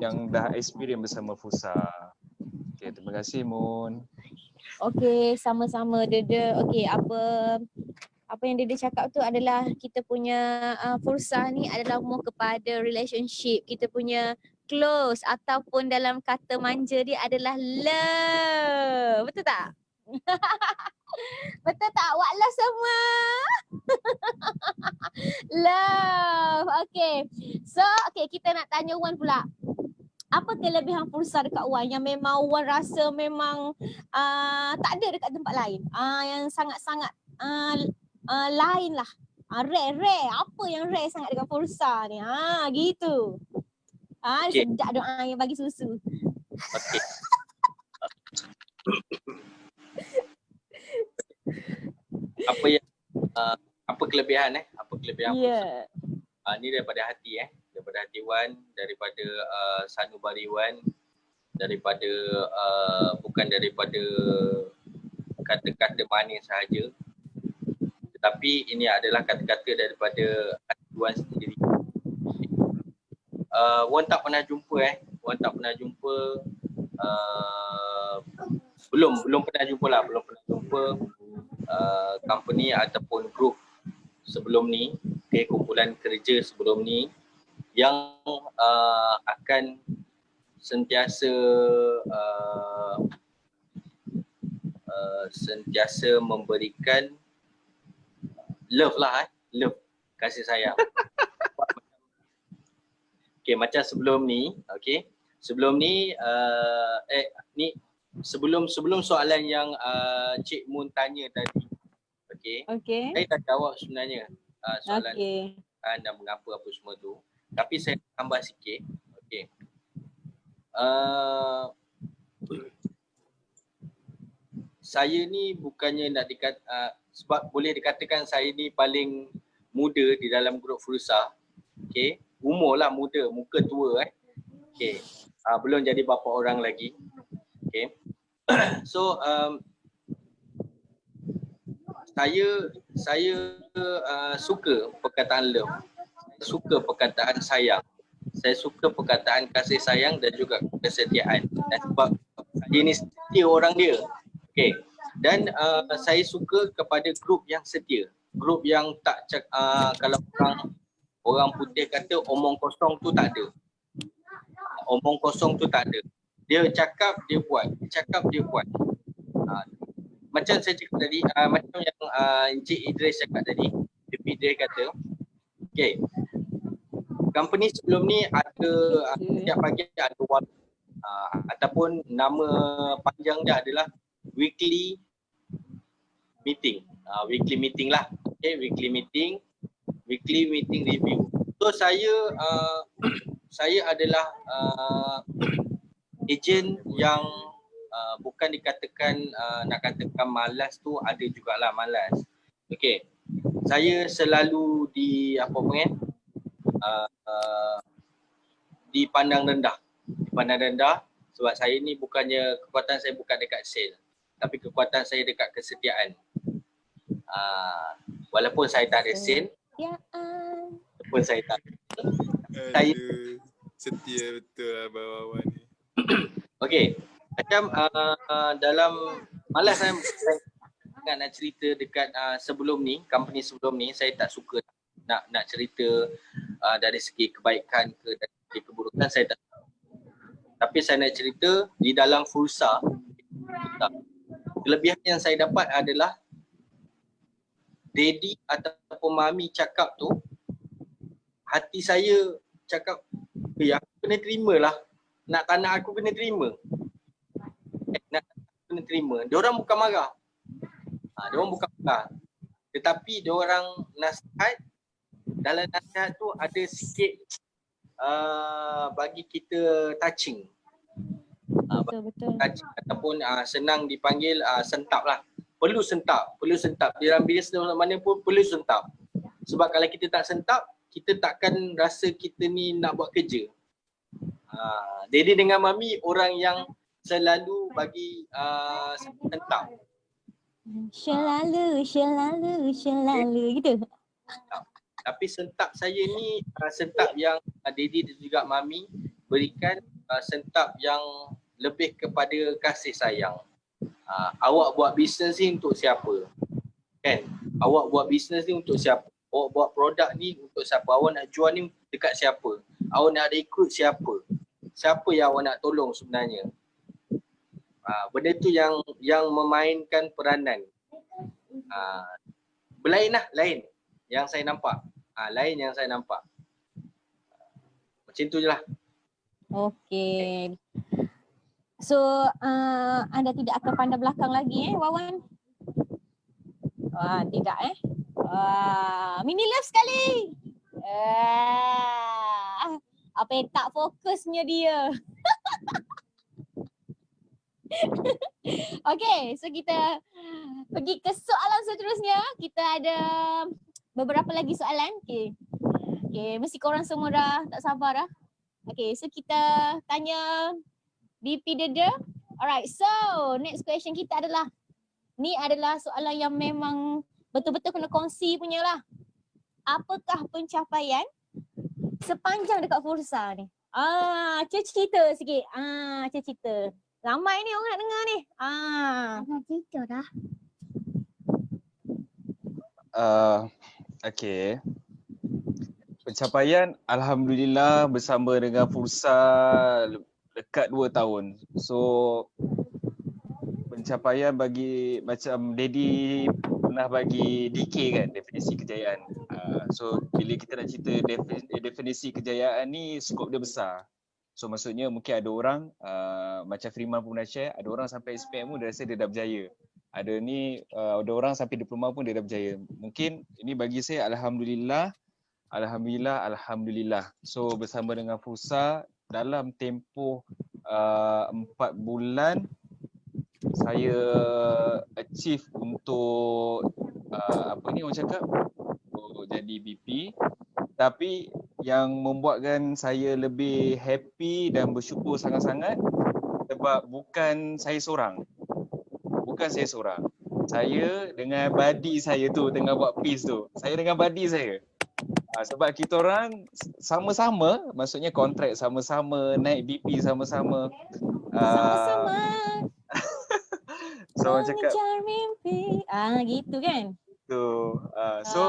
yang dah experience bersama Fursa. Okay, terima kasih Mun. Okay, sama-sama Deda. Okay, apa yang Deda cakap tu adalah kita punya Fursa ni adalah more kepada relationship. Kita punya close ataupun dalam kata manja dia adalah love. Betul tak? Betul tak? Wak love semua. Love. Okay. So, okay, kita nak tanya Wan pula. Apa kelebihan Fursa dekat Wan yang memang Wan rasa memang tak ada dekat tempat lain? Yang sangat-sangat lain lah. Rare. Apa yang rare sangat dekat Fursa ni? Gitu. Okay. Sedap doa yang bagi susu. Okey. Apa kelebihan Apa kelebihan Ya. Fursa? Ni daripada hati daripada hati Wan, daripada sanubari Wan, daripada bukan daripada kata-kata manis sahaja, tetapi ini adalah kata-kata daripada hati Wan sendiri. Wan tak pernah jumpa belum pernah jumpa company ataupun group sebelum ni, kumpulan kerja sebelum ni yang akan sentiasa memberikan love lah, love, kasih sayang. Okay, macam sebelum ni, okay. Sebelum ni, sebelum soalan yang Cik Mun tanya tadi, okay. Okay. Saya dah jawab sebenarnya soalan Okay. dan mengapa apa semua tu. Tapi saya tambah sikit, okay. Saya ni bukannya nak sebab boleh dikatakan saya ni paling muda di dalam grup Furusa. Okay, umur lah muda, muka tua Okay, belum jadi bapa orang lagi. Okay, so saya suka perkataan love, suka perkataan sayang, saya suka perkataan kasih sayang dan juga kesetiaan. Dan sebab saya ni setia orang dia. Okay, dan saya suka kepada grup yang setia, grup yang tak kalau orang putih kata omong kosong tu tak ada. Omong kosong tu tak ada. Dia cakap, dia buat. Dia cakap, dia buat. Macam saya cakap tadi, macam yang Encik Idris cakap tadi, BP Idris kata, okay, company sebelum ni ada setiap pagi ada ataupun nama panjang dia adalah weekly meeting. Weekly meeting lah. Okay, weekly meeting review. So saya adalah ejen yang bukan dikatakan nak katakan malas tu, ada jugalah malas. Okay, saya selalu dipandang rendah. Dipandang rendah sebab saya ni bukannya, kekuatan saya bukan dekat sale, tapi kekuatan saya dekat kesetiaan. Walaupun saya tak ada sale, walaupun saya tak saya setia betul lah bawa-bawa ni. okey, macam dalam malas saya nak cerita dekat sebelum ni, company sebelum ni saya tak suka nak cerita dari segi kebaikan ke dari segi keburukan, saya tak. Tapi saya nak cerita di dalam Furusa, kelebihan yang saya dapat adalah daddy ataupun mami cakap tu, hati saya cakap, aku kena terima lah. Nak tak nak aku kena terima. Nak kena terima. Diorang bukan marah. Diorang bukan marah. Tetapi diorang nasihat, dalam nasihat tu ada sikit bagi kita touching. Betul. Touching ataupun senang dipanggil sentap lah. Perlu sentap. Dalam bisnes mana pun perlu sentap. Sebab kalau kita tak sentap, kita takkan rasa kita ni nak buat kerja. Daddy dengan mami orang yang selalu bagi sentap. Selalu gitu. Tapi sentap saya ni sentap yang daddy dan juga mami berikan, sentap yang lebih kepada kasih sayang. Awak buat bisnes ni untuk siapa? Kan? Awak buat bisnes ni untuk siapa? Awak buat produk ni untuk siapa? Awak nak jual ni dekat siapa? Awak nak rekrut siapa? Siapa yang awak nak tolong sebenarnya? Benda tu yang memainkan peranan. Lain yang saya nampak. Lain yang saya nampak. Macam tu je lah. Okay. So anda tidak akan pandang belakang lagi Wawan? Tidak Mini love sekali. Apa yang tak fokusnya dia. Okay, so kita pergi ke soalan seterusnya. Kita ada beberapa lagi soalan. Okay, mesti korang semua dah tak sabar dah. Okay, so kita tanya BP Deda. Alright, so next question kita adalah, ni adalah soalan yang memang betul-betul kena kongsi punya lah. Apakah pencapaian sepanjang dekat Furusa ni? Cerita sikit. Cerita. Ramai ni orang nak dengar ni. Cerita dah. Okay. Pencapaian alhamdulillah bersama dengan Furusa dekat 2 tahun. So pencapaian bagi macam Daddy pernah bagi DK kan, definisi kejayaan. So bila kita nak cerita definisi kejayaan ni, skop dia besar. So maksudnya mungkin ada orang macam Freeman pun dah share, ada orang sampai SPM pun dia rasa dia dah berjaya. Ada orang sampai diploma pun dia dah berjaya. Mungkin ini bagi saya alhamdulillah. So bersama dengan Fursa dalam tempoh 4 bulan saya achieve untuk orang cakap jadi BP. Tapi yang membuatkan saya lebih happy dan bersyukur sangat-sangat sebab bukan saya seorang. Saya dengan buddy saya tu tengah buat piece tu. Saya dengan buddy saya. Sebab kita orang sama-sama, maksudnya kontrak sama-sama, naik BP sama-sama. Sama-sama So orang cakap mengejar mimpi. Gitu kan? tu. So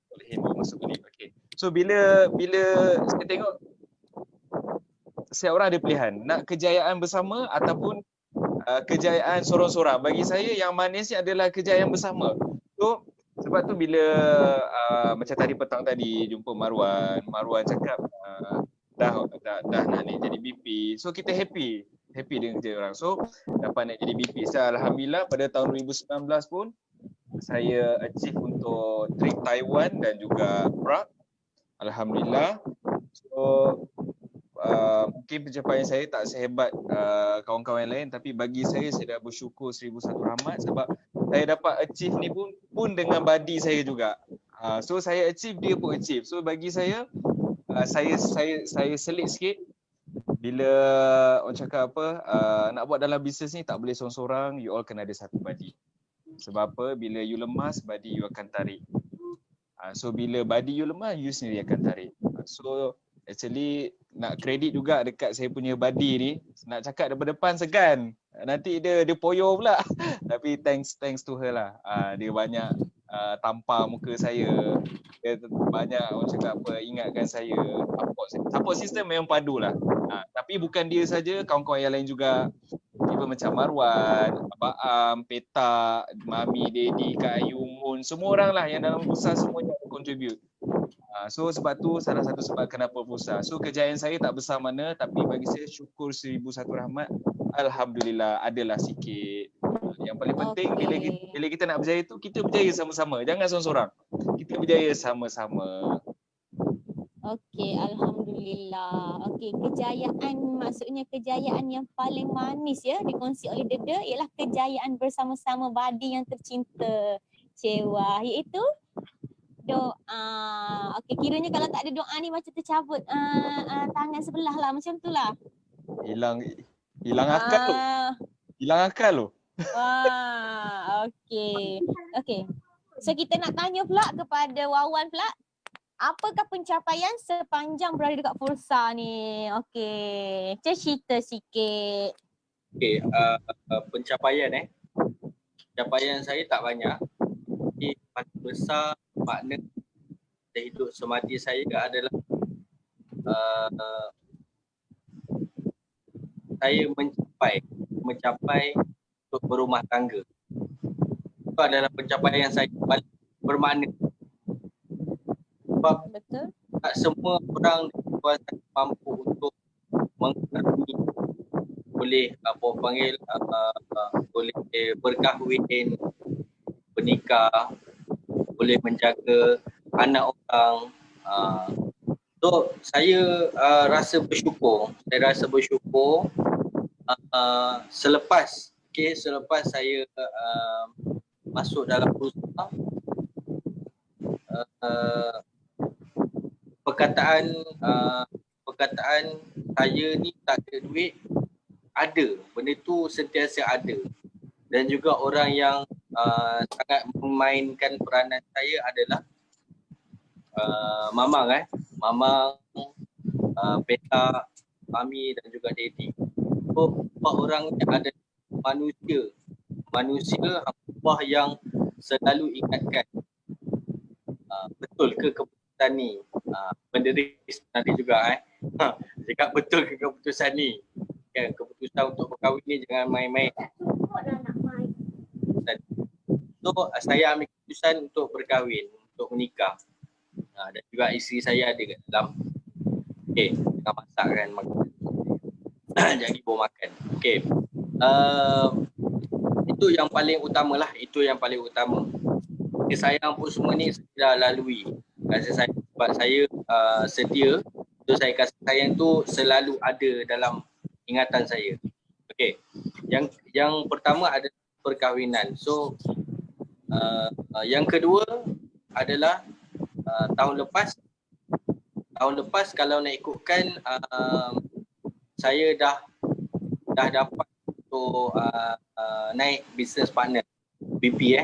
boleh handle masuk balik. Okay. So bila saya tengok setiap orang ada pilihan nak kejayaan bersama ataupun kejayaan sorang-sorang. Bagi saya yang manis ni adalah kejayaan bersama. So sebab tu bila macam tadi petang tadi jumpa Marwan cakap dah nak naik jadi BP. So kita happy dengan kerja orang. So dapat naik jadi BP. So, alhamdulillah pada tahun 2019 pun saya achieve untuk trip Taiwan dan juga Prague. Alhamdulillah. So mungkin pencapaian saya tak sehebat kawan-kawan lain, tapi bagi saya dah bersyukur 1001 rahmat sebab saya dapat achieve ni pun dengan buddy saya juga. So saya achieve, dia pun achieve. So bagi saya saya selit sikit bila orang cakap nak buat dalam bisnes ni tak boleh seorang-seorang, you all kena ada satu buddy. Sebab apa? Bila you lemas, buddy you akan tarik. So bila buddy you lemah, you sendiri akan tarik. So actually nak kredit juga dekat saya punya buddy ni. Nak cakap depan-depan segan. Nanti dia poyo pula. Tapi thanks to her lah. Dia banyak tampar muka saya. Dia banyak orang cakap ingatkan saya. Support system memang padu lah. Tapi bukan dia saja, kawan-kawan yang lain juga. Tiba macam Marwan, Abang Am, Petak, Mami, Daddy, Kak Ayu, Mun. Semua orang lah yang dalam Fursa semuanya contribute. So sebab tu salah satu sebab kenapa Fursa. So kejayaan saya tak besar mana, tapi bagi saya syukur 1001 rahmat. Alhamdulillah adalah sikit. Yang paling penting bila kita nak berjaya tu, kita berjaya sama-sama. Jangan seorang-seorang. Kita berjaya sama-sama. Okey, alhamdulillah. Okey, kejayaan maksudnya kejayaan yang paling manis ya dikongsi oleh Dede ialah kejayaan bersama-sama buddy yang tercinta Cewa, iaitu doa. Okey, kiranya kalau tak ada doa ni macam tercabut tangan sebelah lah, macam tu lah. Hilang akal tu. Hilang akal tu. Okey. So kita nak tanya pula kepada Wawan pula. Apakah pencapaian sepanjang berada dekat Fursa ni? Okey, cerita sikit. Okey, pencapaian pencapaian saya tak banyak. Tapi paling besar makna hidup semati saya adalah saya mencapai untuk berumah tangga. Itu adalah pencapaian saya paling bermakna. Sebab Betul. tak semua orang di luar sana mampu untuk mengarungi, boleh boleh berkahwin, bernikah, boleh menjaga anak orang. So saya rasa bersyukur. Selepas saya masuk dalam Fursa, perkataan saya ni tak ada duit, ada, benda tu sentiasa ada. Dan juga orang yang sangat memainkan peranan saya adalah Mamang Petak, Mami dan juga Daddy. So, empat orang ni ada manusia Allah yang selalu ingatkan betul ke keputusan ni. Penderis nanti juga cakap betul ke keputusan ni. Kan, keputusan untuk berkahwin ni jangan main-main. So saya ambil keputusan untuk berkahwin. untuk menikah. Dan juga isteri saya ada kat dalam. Okey, tengah masakkan makanan. Jadi bawa makan. Okey. Itu yang paling utama lah, itu yang paling utama. Kasih sayang pun semua ni saya dah lalui. Kasih sayang sebab saya setia, so saya kasih sayang tu selalu ada dalam ingatan saya. Okey. Yang pertama adalah perkahwinan. So yang kedua adalah tahun lepas kalau nak ikutkan saya dah dapat untuk naik business partner BP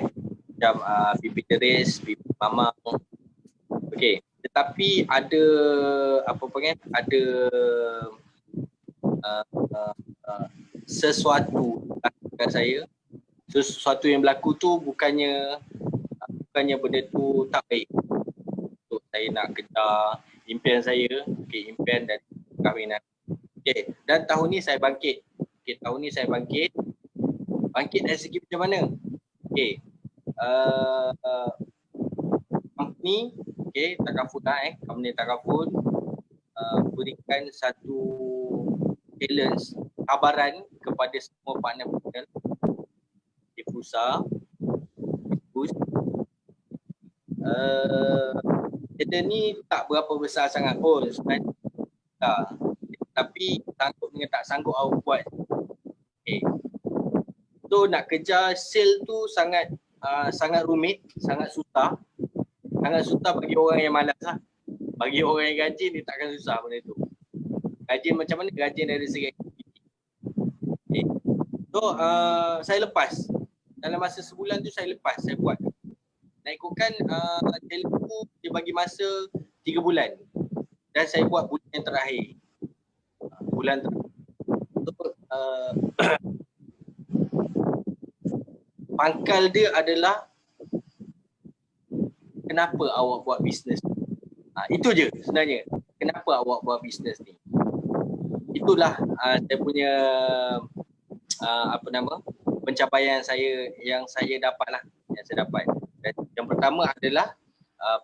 macam BP Teres, BP Mamang. Okey, tetapi ada ada sesuatu kat saya. Sesuatu yang berlaku tu bukannya benda tu tak baik. So, saya nak kejar impian saya, impian dan kahwinan. Okey, dan tahun ni saya bangkit. Bangkit dari segi macam mana? Okey. Company Takaful company Takaful berikan satu challenge cabaran kepada semua partner-partner di Fusa. Challenge ni tak berapa besar sangat pun sebenarnya. Tapi sanggup dengan tak sanggup awak buat. Okay. So nak kejar sale tu sangat rumit, sangat susah. Sangat susah bagi orang yang malas lah. Bagi orang yang rajin dia takkan susah benda tu. Rajin macam mana? Rajin dari segi aktiviti. Okay. So saya lepas. Dalam masa sebulan tu saya lepas, saya buat. Nak ikutkan challenge tu dia bagi masa 3 bulan. Dan saya buat bulan yang terakhir. So, pangkal dia adalah kenapa awak buat bisnes. Itu je sebenarnya. Kenapa awak buat bisnes ni? Itulah saya punya pencapaian saya yang saya dapat. Dan yang pertama adalah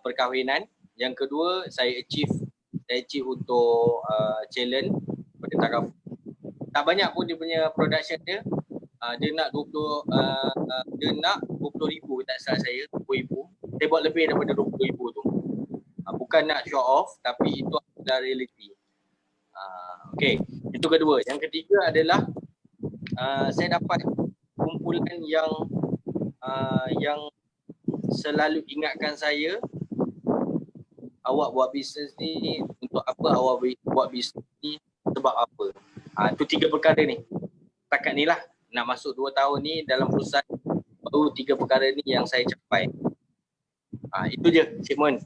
perkahwinan. Yang kedua saya achieve untuk challenge pada Takaful. Tak banyak pun dia punya production dia. Dia nak 20,000 tak salah saya, 20,000. Saya buat lebih daripada 20,000 tu. Bukan nak show off tapi itu adalah reality. Okey, itu kedua. Yang ketiga adalah saya dapat kumpulan yang selalu ingatkan saya, awak buat bisnes ni untuk apa, awak buat bisnes ni sebab apa. Itu 3 perkara ni. Setakat ni lah, nak masuk 2 tahun ni dalam perusahaan, baru 3 perkara ni yang saya capai. Itu je Cik Mun.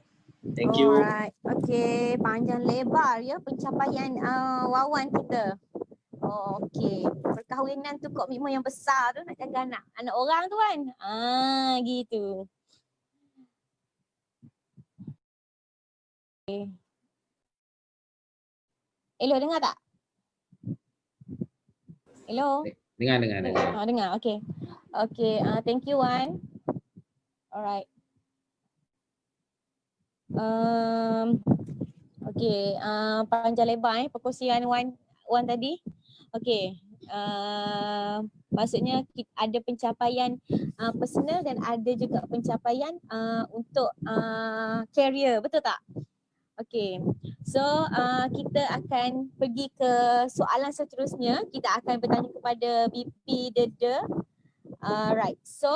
Thank you. Alright. Okay, panjang lebar ya pencapaian Wawan kita. Okay, perkahwinan tu komitmen yang besar tu nak jaga anak orang tu kan. Gitu. Okay. Hello, dengar tak? Hello? Dengar. Dengar. Okay. Okay, thank you Wan. Alright. Okay, panjang lebar perkongsian Wan tadi. Okay, maksudnya ada pencapaian personal dan ada juga pencapaian untuk career, betul tak? Okay, so kita akan pergi ke soalan seterusnya. Kita akan bertanya kepada BP Dede. Right, so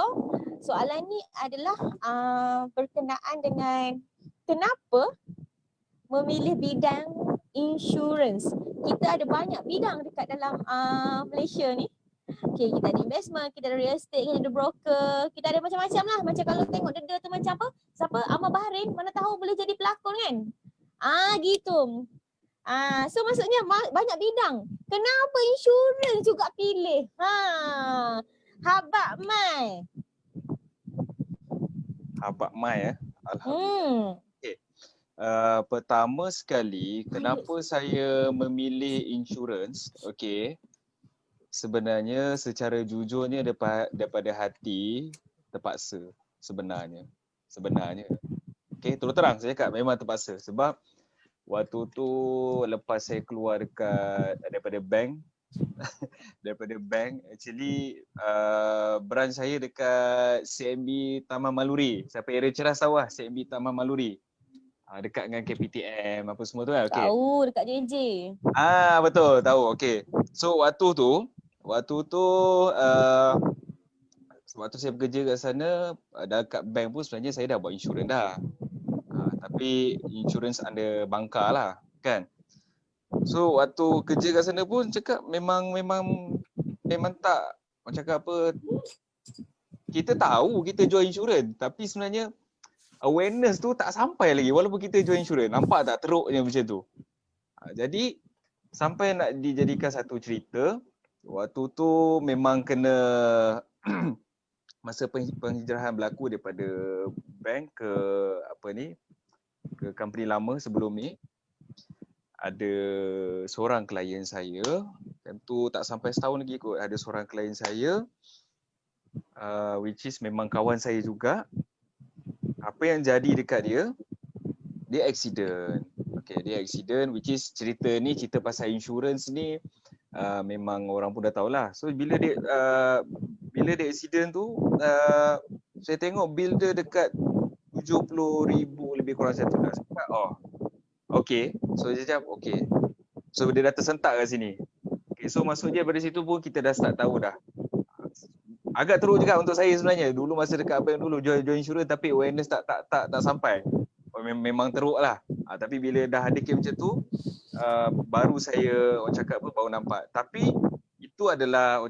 soalan ni adalah berkenaan dengan kenapa memilih bidang insurance. Kita ada banyak bidang dekat dalam Malaysia ni. Okay, kita ada investment, kita ada real estate, kita ada broker, kita ada macam-macam lah. Macam kalau tengok Dede tu macam apa? Siapa? Ahmad Bahrain, mana tahu boleh jadi pelakon kan? Gitu. So maksudnya banyak bidang. Kenapa insurans juga pilih? Habak Mai. Alhamdulillah. Pertama sekali, kenapa saya memilih insurans? Okey. Sebenarnya secara jujurnya daripada hati terpaksa sebenarnya. Okay, terus terang saya cakap memang terpaksa sebab waktu tu lepas saya keluar daripada bank actually branch saya dekat CMB Taman Maluri. Siapa area Ceras tahu lah CMB Taman Maluri. Dekat dengan KPTM apa semua tu kan. Okay. Tahu dekat JJ. Betul tahu. Okay. So waktu tu waktu saya bekerja kat sana dekat bank pun sebenarnya saya dah buat insurans dah. Tapi insurans under bangka lah kan. So waktu kerja kat sana pun cakap memang tak, macam cakap apa, kita tahu kita jual insurans tapi sebenarnya awareness tu tak sampai lagi walaupun kita jual insurans. Nampak tak teruknya macam tu. Jadi sampai nak dijadikan satu cerita, waktu tu memang kena masa penghijrahan berlaku daripada bank ke ke company lama sebelum ni, ada seorang klien saya, tentu tak sampai setahun lagi kot, ada seorang klien saya which is memang kawan saya juga. Apa yang jadi dekat dia accident. Okay, dia accident which is cerita pasal insurance ni memang orang pun dah tahulah. So bila dia accident tu saya tengok bill dia dekat 70,000 lebih kurang satu dah. Okay. So dia cakap okay. So dia dah tersentak kat sini. Okay, so maksudnya dari situ pun kita dah start tahu dah. Agak teruk juga untuk saya sebenarnya. Dulu masa dekat bank dulu jual insurans tapi awareness tak sampai. Memang teruk lah. Tapi bila dah ada kes macam tu, baru saya baru nampak. Tapi itu adalah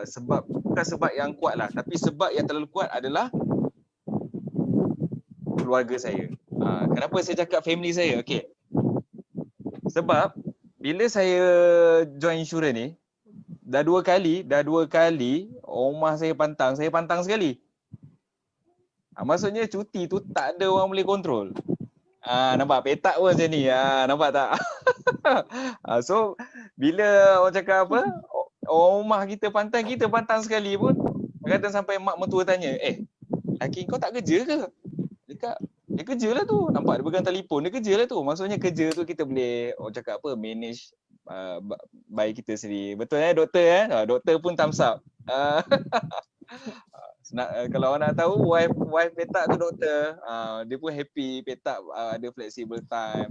sebab, bukan sebab yang kuat lah, tapi sebab yang terlalu kuat adalah keluarga saya. Kenapa saya cakap family saya? Okay. Sebab bila saya join insurans ni, dah dua kali rumah saya pantang sekali. Maksudnya cuti tu tak ada orang boleh kontrol. Nampak petak pun macam ni. Nampak tak? So bila orang cakap apa, rumah kita pantang sekali pun, kadang sampai mak mentua tanya, laki kau tak kerja ke? Dia kerja lah tu. Nampak dia pegang telefon, dia kerja lah tu. Maksudnya kerja tu kita boleh manage by kita sendiri. Betul doktor doktor pun thumbs up. Kalau orang nak tahu wife petak tu doktor, dia pun happy petak ada flexible time.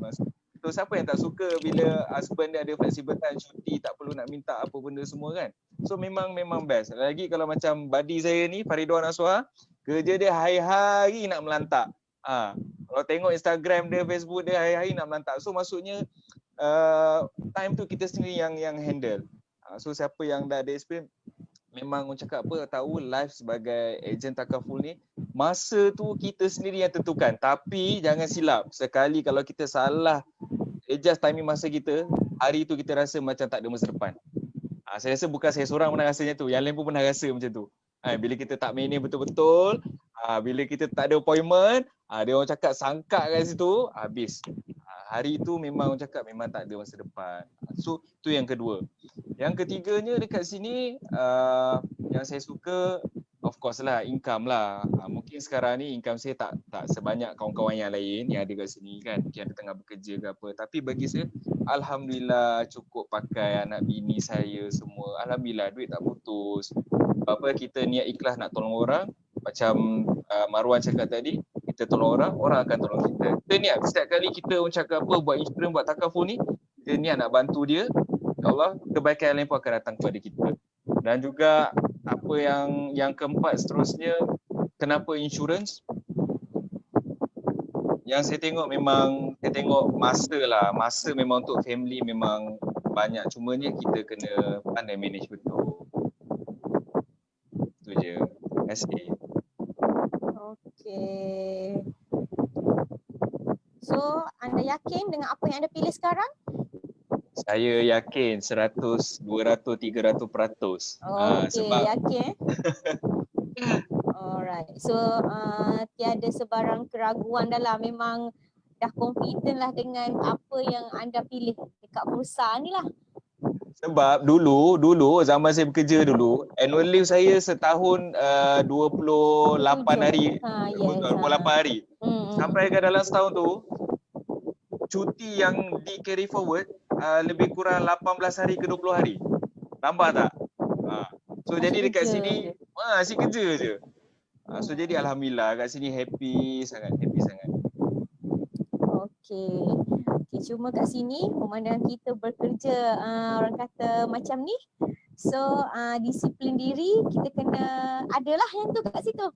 So siapa yang tak suka bila husband dia ada flexible time, cuti, tak perlu nak minta apa benda semua kan. So memang best. Lagi kalau macam buddy saya ni Faridwan Aswar, kerja dia hari-hari nak melantak. Kalau tengok Instagram dia, Facebook dia, hari-hari nak melantak. So maksudnya time tu kita sendiri yang handle. So siapa yang dah ada experience, memang orang cakap tahu life sebagai ejen takaful ni, masa tu kita sendiri yang tentukan. Tapi jangan silap, sekali kalau kita salah adjust timing masa kita, hari tu kita rasa macam tak ada masa depan. Saya rasa bukan saya seorang pernah rasanya tu, yang lain pun pernah rasa macam tu. Bila kita tak manage betul-betul, bila kita tak ada appointment, dia orang cakap sangkak kat situ, habis. Hari tu memang orang cakap memang tak ada masa depan. So tu yang kedua. Yang ketiganya dekat sini, yang saya suka of course lah income lah. Mungkin sekarang ni income saya tak sebanyak kawan-kawan yang lain yang ada kat sini kan, yang tengah bekerja ke apa. Tapi bagi saya alhamdulillah cukup pakai anak bini saya semua. Alhamdulillah duit tak putus. Apa kita niat ikhlas nak tolong orang, macam Marwan cakap tadi, kita tolong orang akan tolong kita. Kita niat setiap kali kita cakap apa, buat insurans, buat takaful ni, kita niat nak bantu dia, insya-Allah kebaikan yang lain pun akan datang kepada kita. Dan juga apa yang keempat seterusnya, kenapa insurans? Yang saya tengok masa memang untuk family memang banyak, cumanya kita kena pandai manage betul. Itu je. Terima kasih. Okay. So, anda yakin dengan apa yang anda pilih sekarang? Saya yakin 100, 200, 300%. Sebab yakin. Alright. So, tiada sebarang keraguan dalam, memang dah confident lah dengan apa yang anda pilih dekat perusahaan ni lah. Sebab dulu zaman saya bekerja dulu, annual leave saya setahun 28 hari. Yes. 28 hari. Sampai ke dalam setahun tu, cuti yang di carry forward lebih kurang 18 hari ke 20 hari. Tambah tak? So jadi dekat sini asyik kerja je. So jadi alhamdulillah kat sini happy sangat. Okey. Cuma kat sini pemandangan kita bekerja orang kata macam ni. So disiplin diri kita kena adalah yang tu kat situ.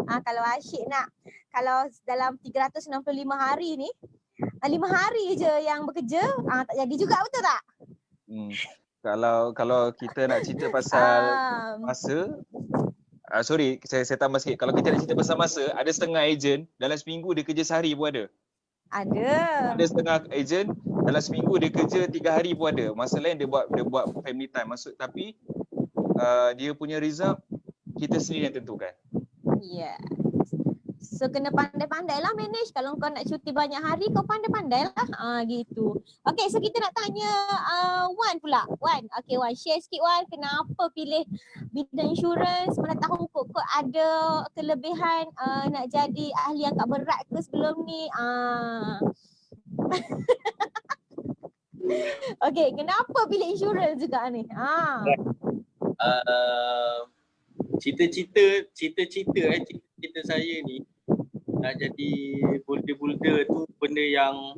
Kalau asyik nak, kalau dalam 365 hari ni 5 hari je yang bekerja, tak jadi juga, betul tak? Kalau kita nak cerita pasal masa, sorry saya tambah sikit. Kalau kita nak cerita pasal masa, ada setengah ejen dalam seminggu dia kerja sehari pun ada. Ada setengah ejen dalam seminggu dia kerja 3 hari pun ada. Masa lain dia buat family time. Tapi dia punya result kita sendiri yang tentukan. Ya. So kena pandai-pandai lah manage. Kalau kau nak cuti banyak hari, kau pandai-pandai lah. Gitu. Okay, so kita nak tanya Wan pula. Wan, okay Wan, share sikit Wan. Kenapa pilih bidang insurans? Mana tahu kok ada kelebihan nak jadi ahli angkat berat ke sebelum ni? Okay, kenapa pilih insurans juga ni? Cita-cita saya ni nak jadi boulder tu benda yang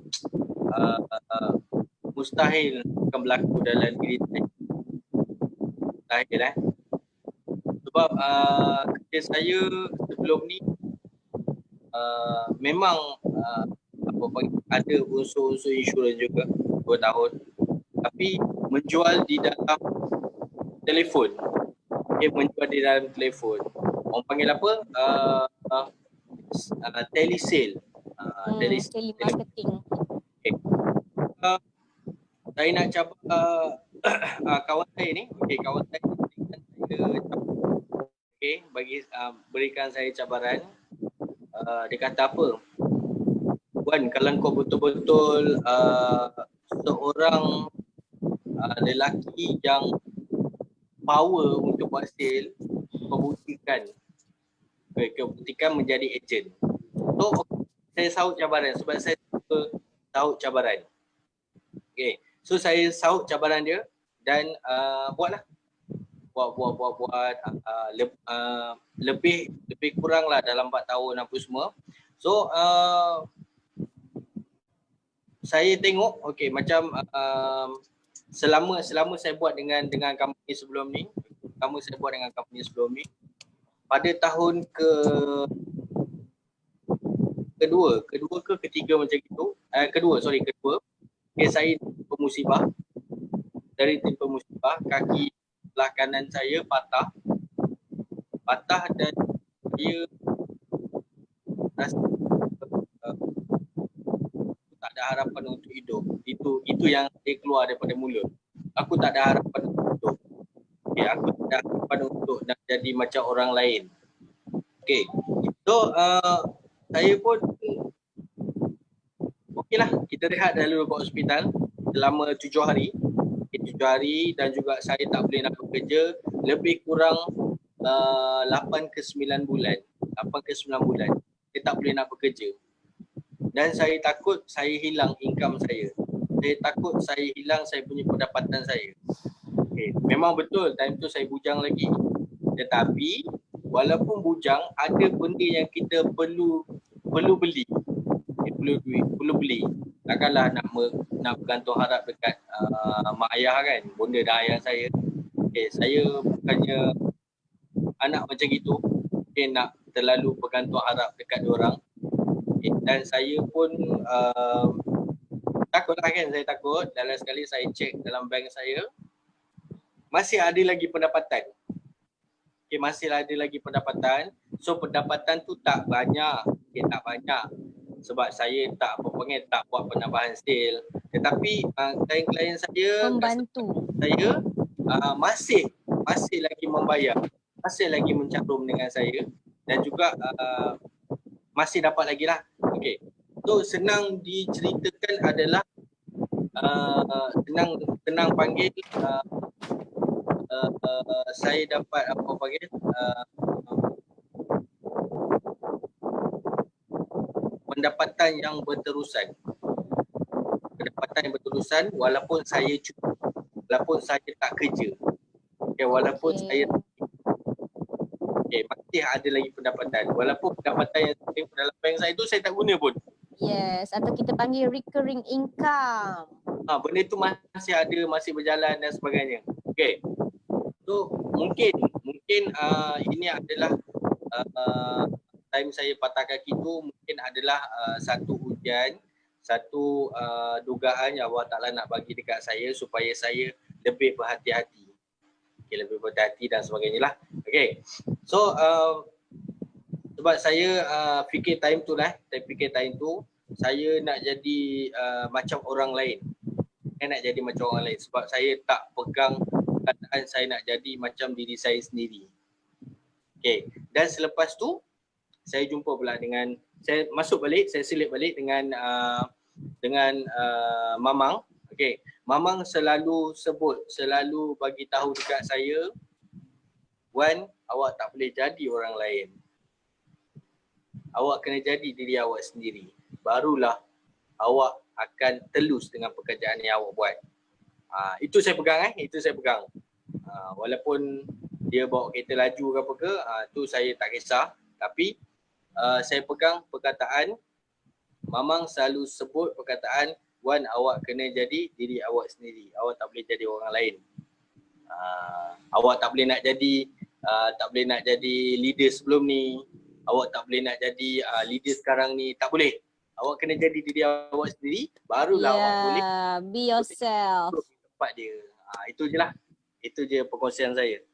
mustahil akan berlaku dalam diri saya. Mustahil sebab kerja saya sebelum ni memang ada unsur-unsur insurans juga 2 tahun, tapi menjual di dalam telefon. Menjual di dalam telefon. Orang panggil apa? Telesale. Telemarketing. Okay. Saya nak cabar kawan saya ni. Kawan saya berikan saya berikan saya cabaran. Dia kata apa? Wan, kalau kau betul-betul seorang lelaki yang power untuk buat sale, kau buktikan menjadi ejen. So saya sahut cabaran sebab saya suka sahut cabaran. Okay, so saya sahut cabaran dia dan buat lebih kurang lah dalam 4 tahun apa semua. So saya tengok macam selama saya buat dengan company sebelum ni, pada tahun kedua ke ketiga macam itu, kedua, saya tertimpa musibah, kaki belah kanan saya patah dan dia rasa tak ada harapan untuk hidup. Itu yang saya keluar daripada mulut. Aku tak ada harapan untuk hidup. Aku tak ada harapan untuk nak jadi macam orang lain. So saya pun lah, kita rehat dulu kat hospital selama 7 hari. 7 hari dan juga saya tak boleh nak bekerja lebih kurang 8 ke 9 bulan. Saya tak boleh nak bekerja. Dan saya takut saya hilang income saya. Saya takut saya hilang saya punya pendapatan saya. Memang betul time tu saya bujang lagi. Tetapi walaupun bujang, ada benda yang kita perlu beli. Perlu beli. Takkanlah nak bergantung harap dekat mak ayah kan, bonda dan ayah saya. Saya bukannya anak macam gitu. Nak terlalu bergantung harap dekat diorang. Dan saya pun takutlah kan, saya takut. Dalam sekali saya cek dalam bank saya, masih ada lagi pendapatan. Masih ada lagi pendapatan. So pendapatan tu tak banyak. Tak banyak. Sebab saya tak buat penambahan sale. Tetapi klien-klien saya membantu. Saya masih lagi membayar. Masih lagi mencarum dengan saya. Dan juga masih dapat lagi lah. So senang diceritakan adalah senang panggil saya dapat apa panggil pendapatan yang berterusan. Pendapatan yang berterusan walaupun saya cuti, walaupun saya tak kerja. Okay, walaupun saya masih ada lagi pendapatan. Walaupun pendapatan yang dalam bank saya tu saya tak guna pun. Yes, atau kita panggil recurring income. Benda tu masih ada, masih berjalan dan sebagainya. Okay. So mungkin ini adalah time saya patah kaki tu mungkin adalah satu ujian, satu dugaan yang Allah Ta'ala nak bagi dekat saya supaya saya lebih berhati-hati. Okay, lebih berhati-hati dan sebagainya lah. Okay. So sebab saya fikir time tu saya nak jadi macam orang lain. Saya nak jadi macam orang lain sebab saya tak pegang keadaan saya nak jadi macam diri saya sendiri. Okay. Dan selepas tu saya jumpa pula dengan, saya selip balik dengan Mamang. Okay. Mamang selalu bagi tahu dekat saya, Wan, awak tak boleh jadi orang lain. Awak kena jadi diri awak sendiri. Barulah awak akan telus dengan pekerjaan yang awak buat. Itu saya pegang walaupun dia bawa kereta laju ke apa ke, tu saya tak kisah. Tapi saya pegang perkataan, Mamang selalu sebut perkataan, Wan, awak kena jadi diri awak sendiri. Awak tak boleh jadi orang lain. Awak tak boleh nak jadi leader sebelum ni. Awak tak boleh nak jadi leader sekarang ni. Tak boleh. Awak kena jadi diri awak sendiri, barulah awak boleh be yourself. Tempat dia. Itu je lah. Itu je perkongsian saya.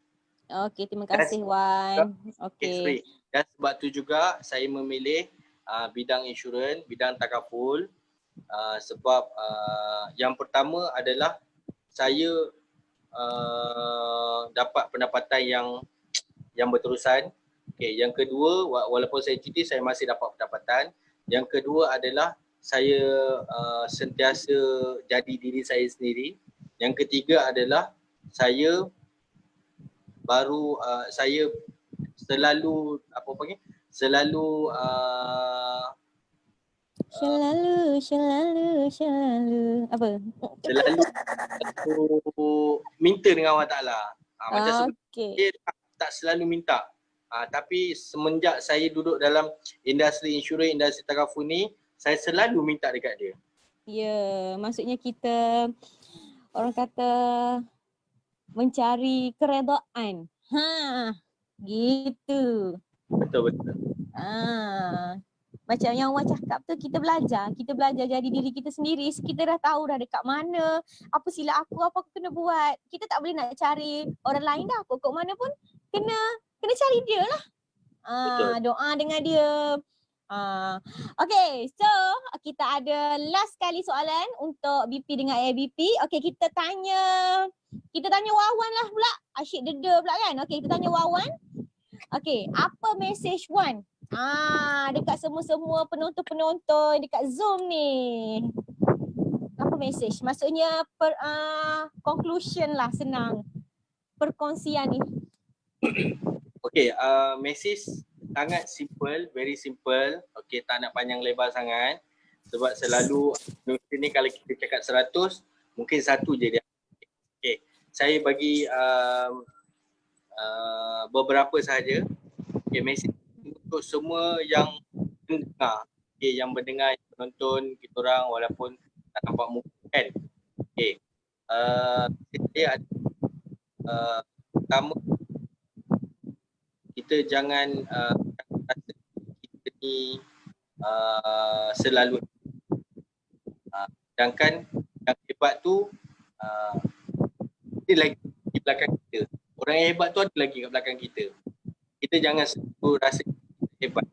Okey, terima kasih Wan. Okey. Dan sebab tu juga saya memilih bidang insurans, bidang takaful. Sebab yang pertama adalah saya dapat pendapatan yang berterusan. Okay, yang kedua, walaupun saya cuti, saya masih dapat pendapatan. Yang kedua adalah saya sentiasa jadi diri saya sendiri. Yang ketiga adalah saya selalu selalu minta dengan Allah Ta'ala. Macam sebenarnya dia tak selalu minta. Tapi semenjak saya duduk dalam industri insurans, industri takaful ni, saya selalu minta dekat dia. Ya, maksudnya kita orang kata mencari keredaan. Gitu. Betul. Macam yang Wan cakap tu, kita belajar jadi diri kita sendiri. Kita dah tahu dah dekat mana, apa silap aku, apa aku kena buat. Kita tak boleh nak cari orang lain dah. Kok mana pun kena cari dia lah. Doa dengan dia. Okay, so kita ada last kali soalan untuk BP dengan ABP. Okay, kita tanya Wawan lah pula. Asyik deda pula kan. Okay, kita tanya Wawan. Okay, apa message Wan? Dekat semua penonton dekat Zoom ni. Apa message? Maksudnya conclusion lah, senang. Perkongsian ni. Okay, message sangat simple, very simple. Okay, tak nak panjang lebar sangat. Sebab selalu ni kalau kita cakap 100, mungkin satu je dia. Okay, saya bagi beberapa sahaja. Okay, message untuk semua yang mendengar, yang menonton kita orang walaupun tak nampak muka kan. Okay, saya pertama, kita jangan rasa kita ni selalu sedangkan yang hebat tu dia lagi di belakang kita. Orang yang hebat tu ada lagi kat belakang kita. Kita jangan selalu rasa hebat,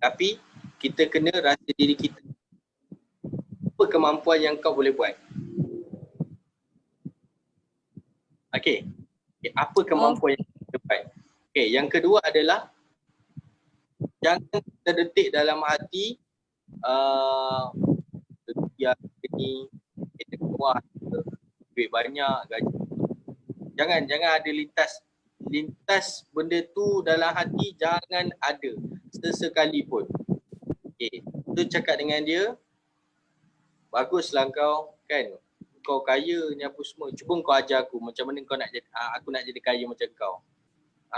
tapi kita kena rasa diri kita, apa kemampuan yang kau boleh buat. Okay, apa kemampuan yang kita buat. Okay, yang kedua adalah jangan terdetik dalam hati yang ini kita wah duit banyak, gaji. Jangan ada lintas benda tu dalam hati, jangan ada sesekalipun. Okay, tu cakap dengan dia, baguslah kau kan, kau kaya ni apa semua, cuba kau ajar aku macam mana kau nak jadi, aku nak jadi kaya macam kau.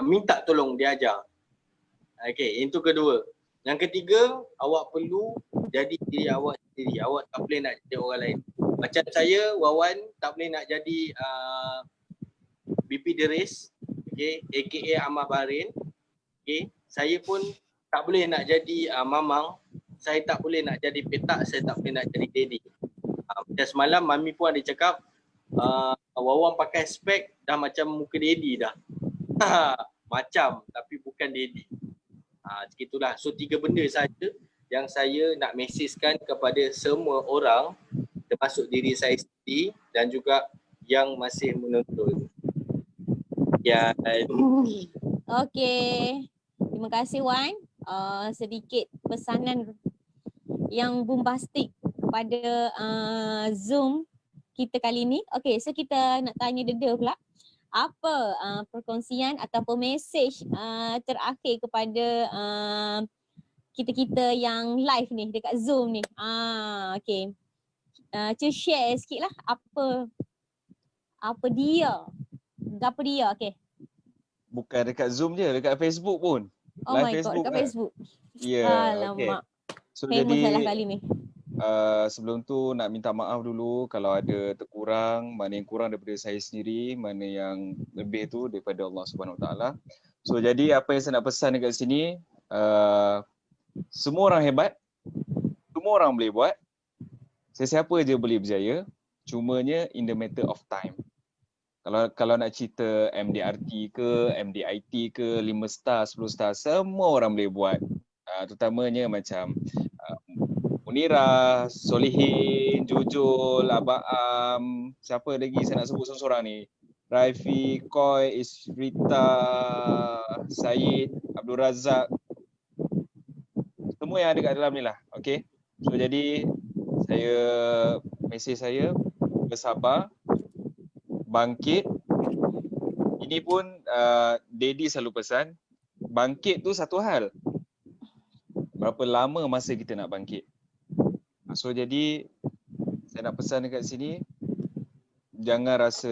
Minta tolong dia ajar. Okay, itu kedua. Yang ketiga, awak perlu jadi diri awak sendiri. Awak tak boleh nak jadi orang lain. Macam saya, Wawan, tak boleh nak jadi BP Deris, okay, aka Ahmad Bahrain. Okay, saya pun tak boleh nak jadi Mamang. Saya tak boleh nak jadi Petak, saya tak boleh nak jadi Daddy. Macam semalam Mami pun ada cakap, Wawan pakai spek dah macam muka Daddy dah. Macam, tapi bukan Daddy. Macam itulah. So 3 benda saja yang saya nak mesejkan kepada semua orang, termasuk diri saya sendiri dan juga yang masih menonton. Ya. Okey. Terima kasih Wan. Sedikit pesanan yang bombastik kepada Zoom kita kali ni. Okey, so kita nak tanya Dede pula. Apa perkongsian ataupun mesej terakhir kepada kita-kita yang live ni dekat Zoom ni. Okey. Cuba share sikit lah apa dia. Okey. Bukan dekat Zoom je, dekat Facebook pun. Oh Live my Facebook god, dekat kan? Facebook. Ya, Alamak. So Famous jadi lah kali ni. sebelum tu nak minta maaf dulu kalau ada terkurang, mana yang kurang daripada saya sendiri, mana yang lebih tu daripada Allah Subhanahu Wa Taala. So jadi apa yang saya nak pesan dekat sini, semua orang hebat, semua orang boleh buat, sesiapa je boleh berjaya, cumanya in the matter of time. Kalau nak cerita MDRT ke, MDIT ke, 5 star, 10 star, semua orang boleh buat. Terutamanya macam Munirah, Solihin, Jujul, Abang siapa lagi saya nak sebut seorang ni? Raifi, Koi, Isrita, Syed, Abdul Razak. Semua yang ada kat dalam ni lah. Okay. So jadi mesej saya bersabar, bangkit. Ini pun Daddy selalu pesan, bangkit tu satu hal. Berapa lama masa kita nak bangkit. So jadi saya nak pesan dekat sini, jangan rasa,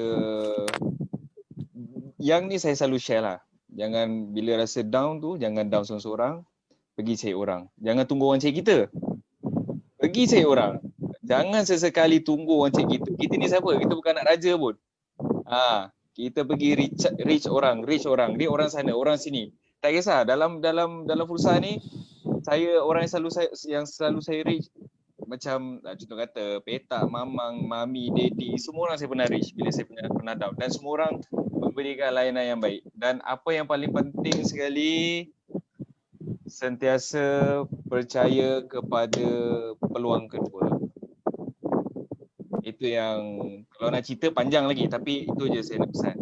yang ni saya selalu share lah. Jangan bila rasa down tu, jangan down seorang-seorang, pergi cari orang. Jangan tunggu orang cari kita. Pergi cari orang. Jangan sesekali tunggu orang cari kita. Kita ni siapa? Kita bukan anak raja pun. Kita pergi reach orang. Dia orang sana, orang sini. Tak kisah, dalam fursa ni, saya orang yang selalu saya reach, macam contoh kata Petak, Mamang, Mami, Daddy, semua orang saya pernah reach bila saya pernah down, dan semua orang memberikan layanan yang baik. Dan apa yang paling penting sekali, sentiasa percaya kepada peluang kedua. Itu yang kalau nak cerita panjang lagi, tapi itu je saya nak pesan.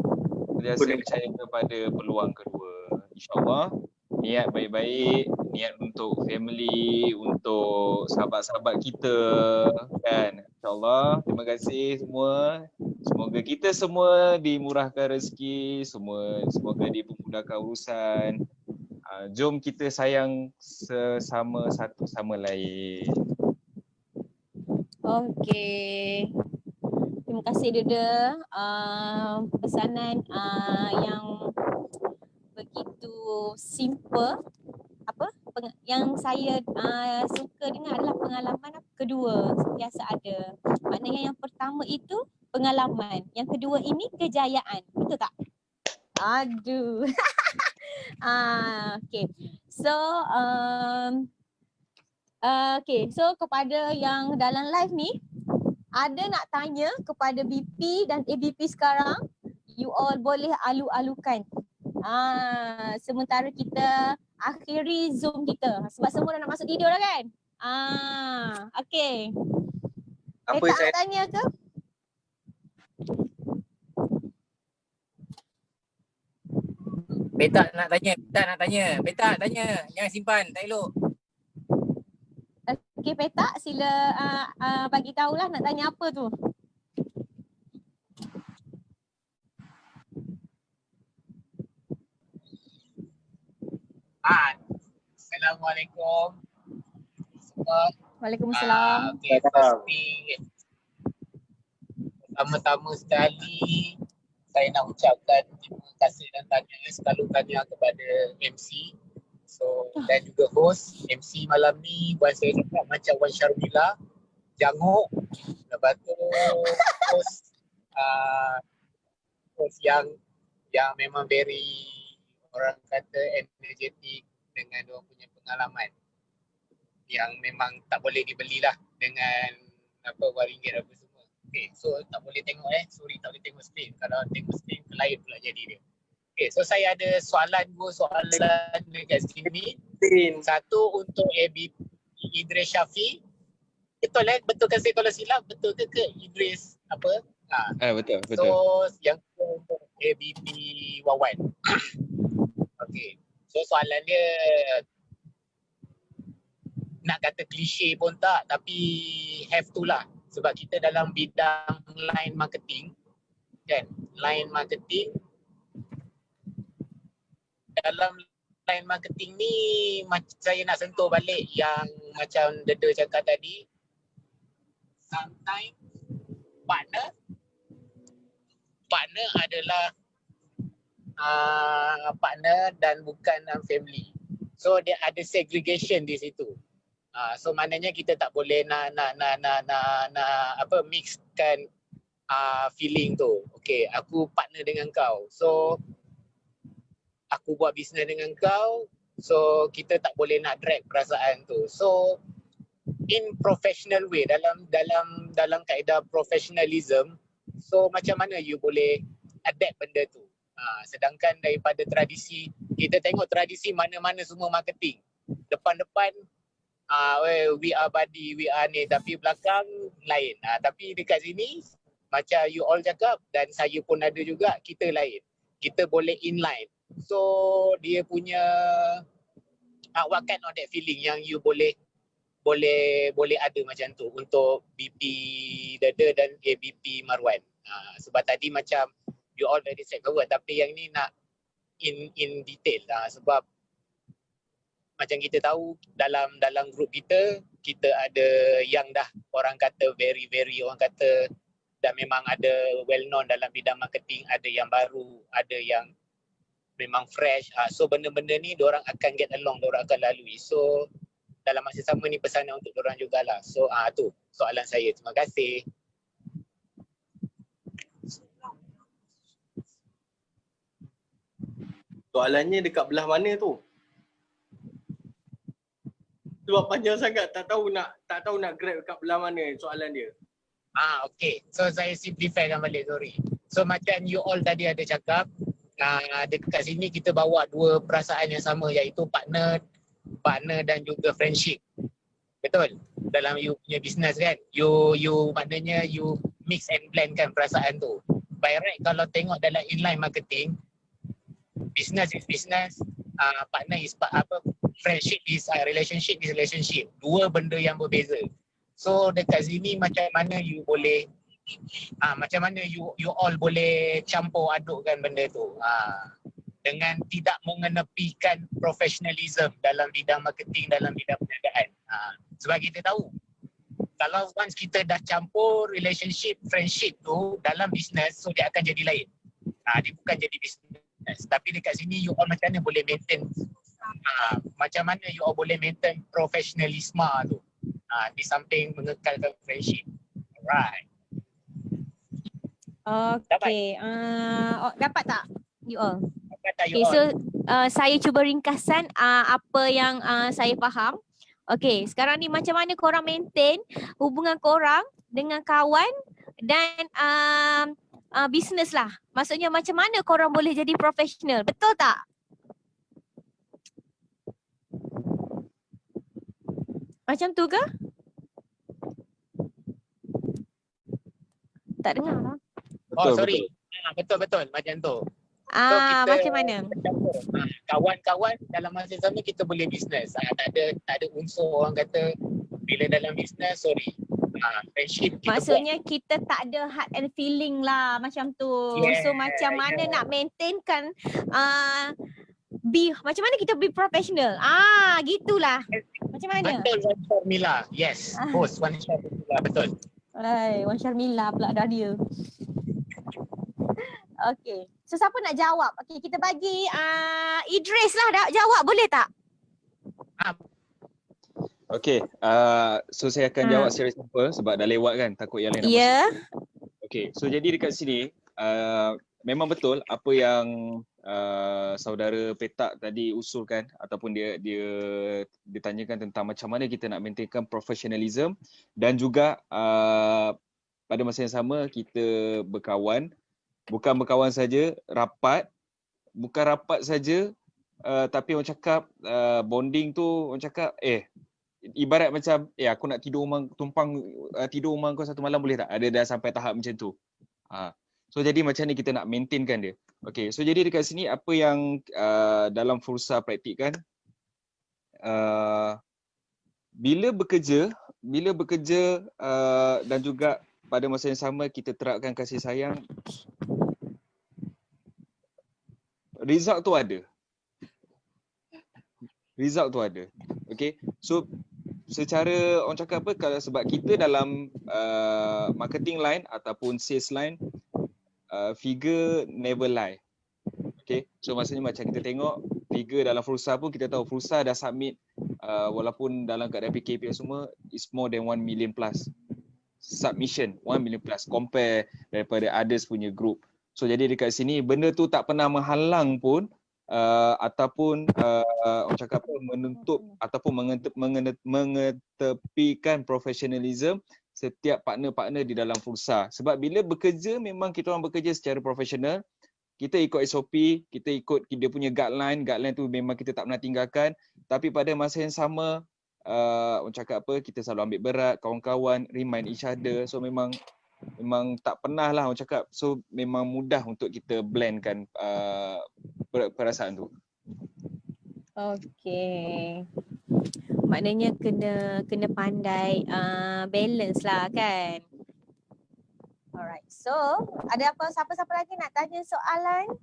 Sentiasa percaya kepada peluang kedua. InsyaAllah niat baik-baik, niat untuk family, untuk sahabat-sahabat kita kan. InsyaAllah, terima kasih semua. Semoga kita semua dimurahkan rezeki, semoga dipermudahkan urusan. Jom kita sayang sesama satu sama lain. Okey. Terima kasih Dede. Pesanan yang begitu simple. Yang saya suka dengar adalah pengalaman kedua sentiasa ada. Maknanya yang pertama itu pengalaman, yang kedua ini kejayaan. Betul tak? Aduh. Okay. So so kepada yang dalam live ni, ada nak tanya kepada BP dan ABP sekarang, you all boleh alu-alukan. Sementara kita akhiri Zoom kita, sebab semua dah nak masuk tidur dah kan? Okay. Apa Petak saya nak tanya ke? Petak nak tanya. Jangan simpan, tak elok. Okay Petak, sila bagi tahulah nak tanya apa tu. Assalamualaikum semua. Waalaikumsalam. Okay, firstly, pertama-tama sekali saya nak ucapkan terima kasih dan tanya kepada MC. So, dan juga host MC malam ni, buat saya cakap macam Wan Syarmila, janguk. Lepas tu host host yang memang very, orang kata, energetic dengan dia punya pengalaman yang memang tak boleh dibeli lah dengan RM1 apa semua. Okay, so tak boleh tengok sorry tak boleh tengok screen. Kalau tengok screen, lain pula jadi dia. Okay, so saya ada dua soalan dekat sini. Satu untuk ABP Idris Syafi. Betul betulkan saya kalau silap, betul ke Idris apa? Betul. So yang kedua untuk ABP Wawan. Okay, so soalan dia nak kata klise pun tak, tapi have to lah. Sebab kita dalam bidang line marketing, kan? Line marketing, dalam line marketing ni saya nak sentuh balik yang macam Deda cakap tadi. Sometimes partner adalah partner dan bukan family. So dia ada segregation di situ. So maknanya kita tak boleh nak mixkan feeling tu. Okay, aku partner dengan kau. So aku buat bisnes dengan kau. So kita tak boleh nak drag perasaan tu. So in professional way, dalam kaedah professionalism, so macam mana you boleh adapt benda tu? Sedangkan daripada tradisi, kita tengok tradisi mana-mana semua marketing. Depan-depan we are buddy, we are ni, tapi belakang lain. Tapi dekat sini macam you all cakap dan saya pun ada juga, kita lain. Kita boleh inline. So dia punya what kind of that feeling yang you boleh ada macam tu untuk BP Dada dan ABP Marwan. Sebab tadi macam you all very straightforward, tapi yang ni nak in detail lah. Sebab macam kita tahu dalam grup kita ada yang dah orang kata very orang kata dah memang ada well known dalam bidang marketing, ada yang baru, ada yang memang fresh. So benda-benda ni diorang akan get along, diorang akan lalui. So dalam masa sama ni pesanan untuk diorang jugalah. So tu soalan saya. Terima kasih. Soalannya dekat belah mana tu? Sebab panjang sangat, tak tahu nak grab dekat belah mana soalan dia. Okay. So saya simplifykan balik, sorry. So macam you all tadi ada cakap, dekat sini kita bawa dua perasaan yang sama, iaitu partner dan juga friendship. Betul? Dalam you punya business kan, you maknanya you mix and blend kan perasaan tu. By right, kalau tengok dalam inline marketing, business is business, partner is friendship is relationship is relationship. Dua benda yang berbeza. So dekat sini macam mana you boleh macam mana you all boleh campur adukkan benda tu dengan tidak mengenepikan professionalism dalam bidang marketing, dalam bidang perniagaan. Sebab kita tahu kalau once kita dah campur relationship, friendship tu dalam business, so dia akan jadi lain. Dia bukan jadi business. Tapi dekat sini you all macam mana boleh maintain macam mana you all boleh maintain professionalisme tu di samping mengekalkan friendship. Alright. Okay. Dapat tak you all? Dapat tak you Okay, all? so saya cuba ringkasan apa yang saya faham. Okay, sekarang ni macam mana korang maintain hubungan korang dengan kawan dan bisnes lah. Maksudnya macam mana korang boleh jadi profesional, betul tak? Macam tu ke? Tak dengar lah. Sorry. Betul macam tu. So kita Macam mana? kawan-kawan dalam masa sama kita boleh bisnes. Tak ada unsur orang kata bila dalam bisnes, sorry. Friendship kita Maksudnya kita tak ada heart and feeling lah macam tu. Yeah, So macam mana nak maintainkan macam mana kita be professional? Gitulah. Macam mana? Betul Wan Sharmila. Yes. Host Wan Sharmila. Betul. Wan Syarmila pula dah dia. Okay. So siapa nak jawab? Okay, kita bagi Idris lah jawab, boleh tak? Okay, so saya akan jawab secara simple sebab dah lewat kan, takut yang lain nak masuk. Okay, so jadi dekat sini memang betul apa yang saudara Petak tadi usulkan ataupun dia ditanyakan tentang macam mana kita nak maintainkan professionalism dan juga pada masa yang sama kita berkawan, bukan berkawan saja, bukan rapat saja, tapi orang cakap bonding tu orang cakap ibarat macam aku nak tidur tidur rumah kau satu malam boleh tak? Ada dah sampai tahap macam tu. So jadi macam ni kita nak maintainkan dia. Okay, so jadi dekat sini apa yang dalam Fursa praktikkan, bila bekerja dan juga pada masa yang sama kita terapkan kasih sayang, result tu ada. Okay, so secara orang cakap apa, kalau sebab kita dalam marketing line ataupun sales line, figure never lie. Okay, so maksudnya macam kita tengok figure dalam Fursa pun kita tahu Fursa dah submit walaupun dalam keadaan PKP semua is more than 1 million plus submission, 1 million plus compare daripada others punya group. So jadi dekat sini benda tu tak pernah menghalang pun ataupun orang cakap apa, menutup ataupun mengetepikan professionalism setiap partner-partner di dalam Fursa. Sebab bila bekerja memang kita orang bekerja secara profesional, kita ikut SOP, kita ikut dia punya guideline tu memang kita tak pernah tinggalkan, tapi pada masa yang sama orang cakap apa, kita selalu ambil berat, kawan-kawan remind each other. So memang tak pernah lah orang cakap, so memang mudah untuk kita blendkan perasaan tu. Okay. Maknanya kena pandai balance lah kan. Alright. So, ada apa, siapa-siapa lagi nak tanya soalan?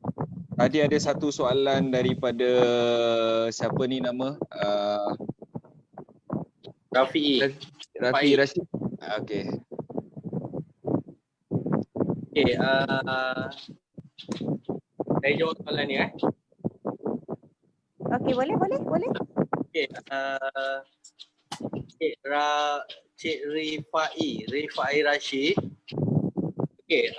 Tadi ada satu soalan daripada siapa ni nama? Rafi'i. Rafi Rashid. Okay. Okay, saya jawab soalan ni Okay, boleh. Okay, Cik Rifai Rashid. Okay,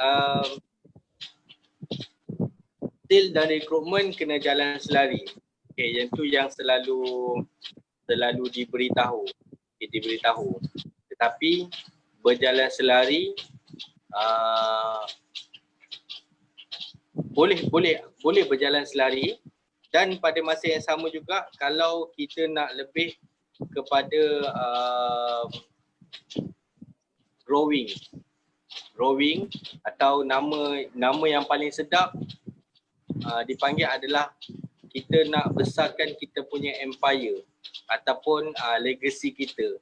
sales dan rekrutmen kena jalan selari. Okay, yang tu yang selalu diberitahu. Tetapi berjalan selari boleh berjalan selari, dan pada masa yang sama juga kalau kita nak lebih kepada growing atau nama yang paling sedap dipanggil adalah kita nak besarkan kita punya empire ataupun legacy kita.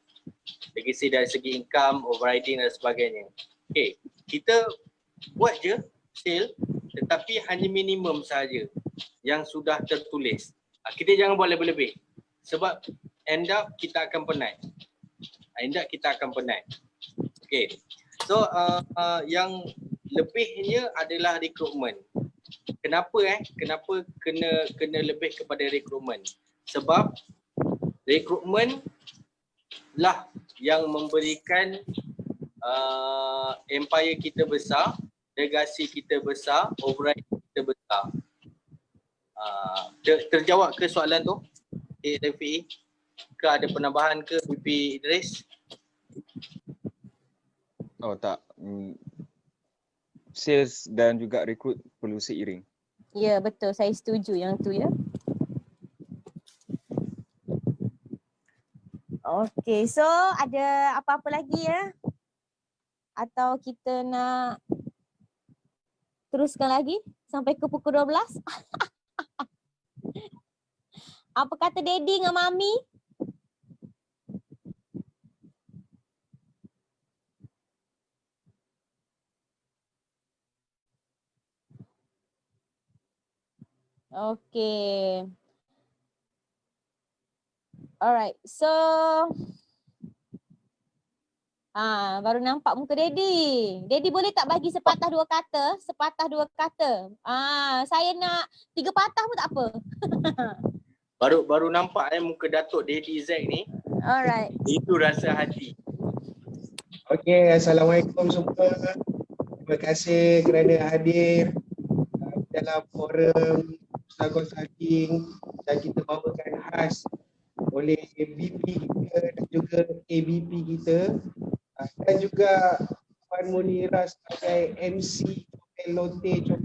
Legacy dari segi income, overriding dan sebagainya. Okay, kita buat je sale tetapi hanya minimum sahaja yang sudah tertulis. Kita jangan buat lebih-lebih sebab end up kita akan penat. Okay, so yang lebihnya adalah rekrutmen. Kenapa kena lebih kepada rekrutmen? Sebab rekrutmen lah yang memberikan empire kita besar, legasi kita besar, override kita besar. Terjawab ke soalan tu, Rafi'i? Ke ada penambahan ke BP Idris? Oh tak. Sales dan juga rekrut perlu seiring. Ya, betul. Saya setuju yang tu ya. Okay, so ada apa-apa lagi ya? Atau kita nak teruskan lagi sampai ke pukul 12? Apa kata Daddy dengan Mami? Okay. Alright, so baru nampak muka Daddy. Daddy boleh tak bagi sepatah dua kata? Sepatah dua kata. Saya nak 3 patah pun tak apa. Baru nampak muka Datuk Daddy Zack ni. Alright. Itu rasa hati. Okey, Assalamualaikum semua. Terima kasih kerana hadir dalam forum Ustaz Consulting yang kita bawakan khas oleh BP kita dan juga ABP kita dan juga Puan Munira sebagai MC Lotte kita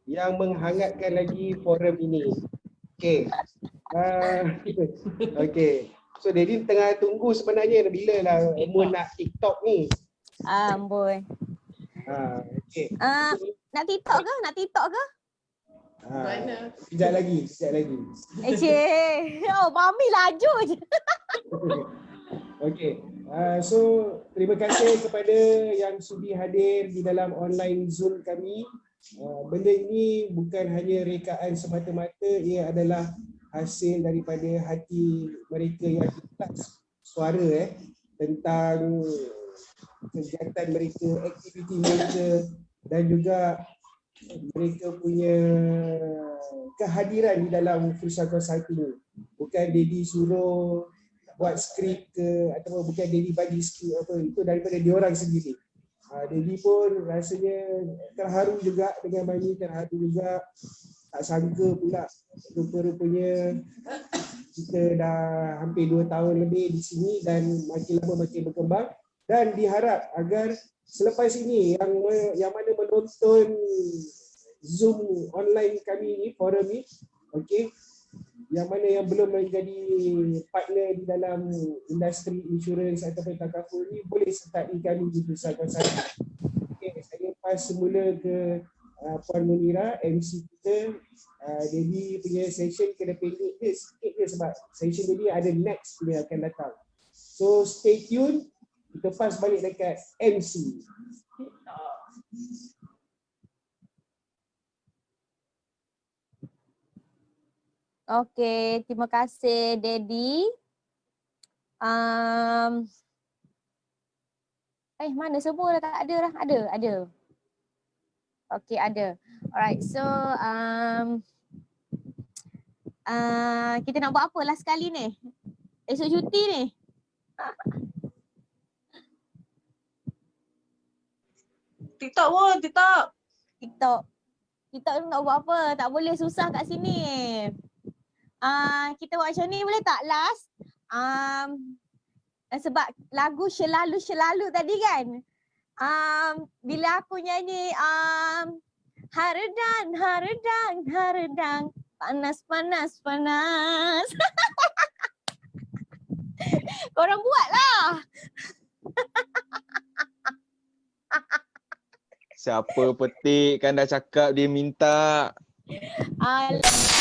yang menghangatkan lagi forum ini. Okey. Okey. So Daddy tengah tunggu sebenarnya bila lah umur nak TikTok ni. Amboi. Okey. Nak TikTok ke? Nak TikTok ke? Sekejap lagi. Oh, Mami laju je. Okey. So terima kasih kepada yang sudi hadir di dalam online Zoom kami. Benda ini bukan hanya rekaan semata-mata, ia adalah hasil daripada hati mereka yang ikhlas suara tentang kegiatan mereka, aktiviti mereka dan juga mereka punya kehadiran di dalam Futsal Consulting. Bukan Daddy suruh buat skrip ke ataupun bukan Daddy bagi skrip apa, itu daripada diorang sendiri. Daddy pun rasanya terharu juga dengan Mami, terharu juga. Tak sangka pula rupa-rupanya kita dah hampir 2 tahun lebih di sini dan makin lama makin berkembang, dan diharap agar selepas ini yang mana menonton Zoom online kami ni, forum ni, okey, yang mana yang belum menjadi partner di dalam industri insurans ataupun takaful ni boleh sertai kami di Futsal Consulting. Okey, saya pas semula ke Puan Munira, MC kita. Daddy punya session kena pendek je sikit je sebab session Daddy ada next punya akan datang. So stay tune, kita pas balik dekat MC. Okey, terima kasih Daddy. Mana semua dah tak ada dah? Ada. Okey, ada. Alright, so kita nak buat apa last sekali ni? Esok cuti ni. TikTok pun, TikTok. TikTok nak buat apa? Tak boleh, susah kat sini. Kita buat macam ni boleh tak last? Sebab lagu Selalu tadi kan, bila aku nyanyi Haredang panas korang buatlah. Siapa petik kan dah cakap dia minta. Alah.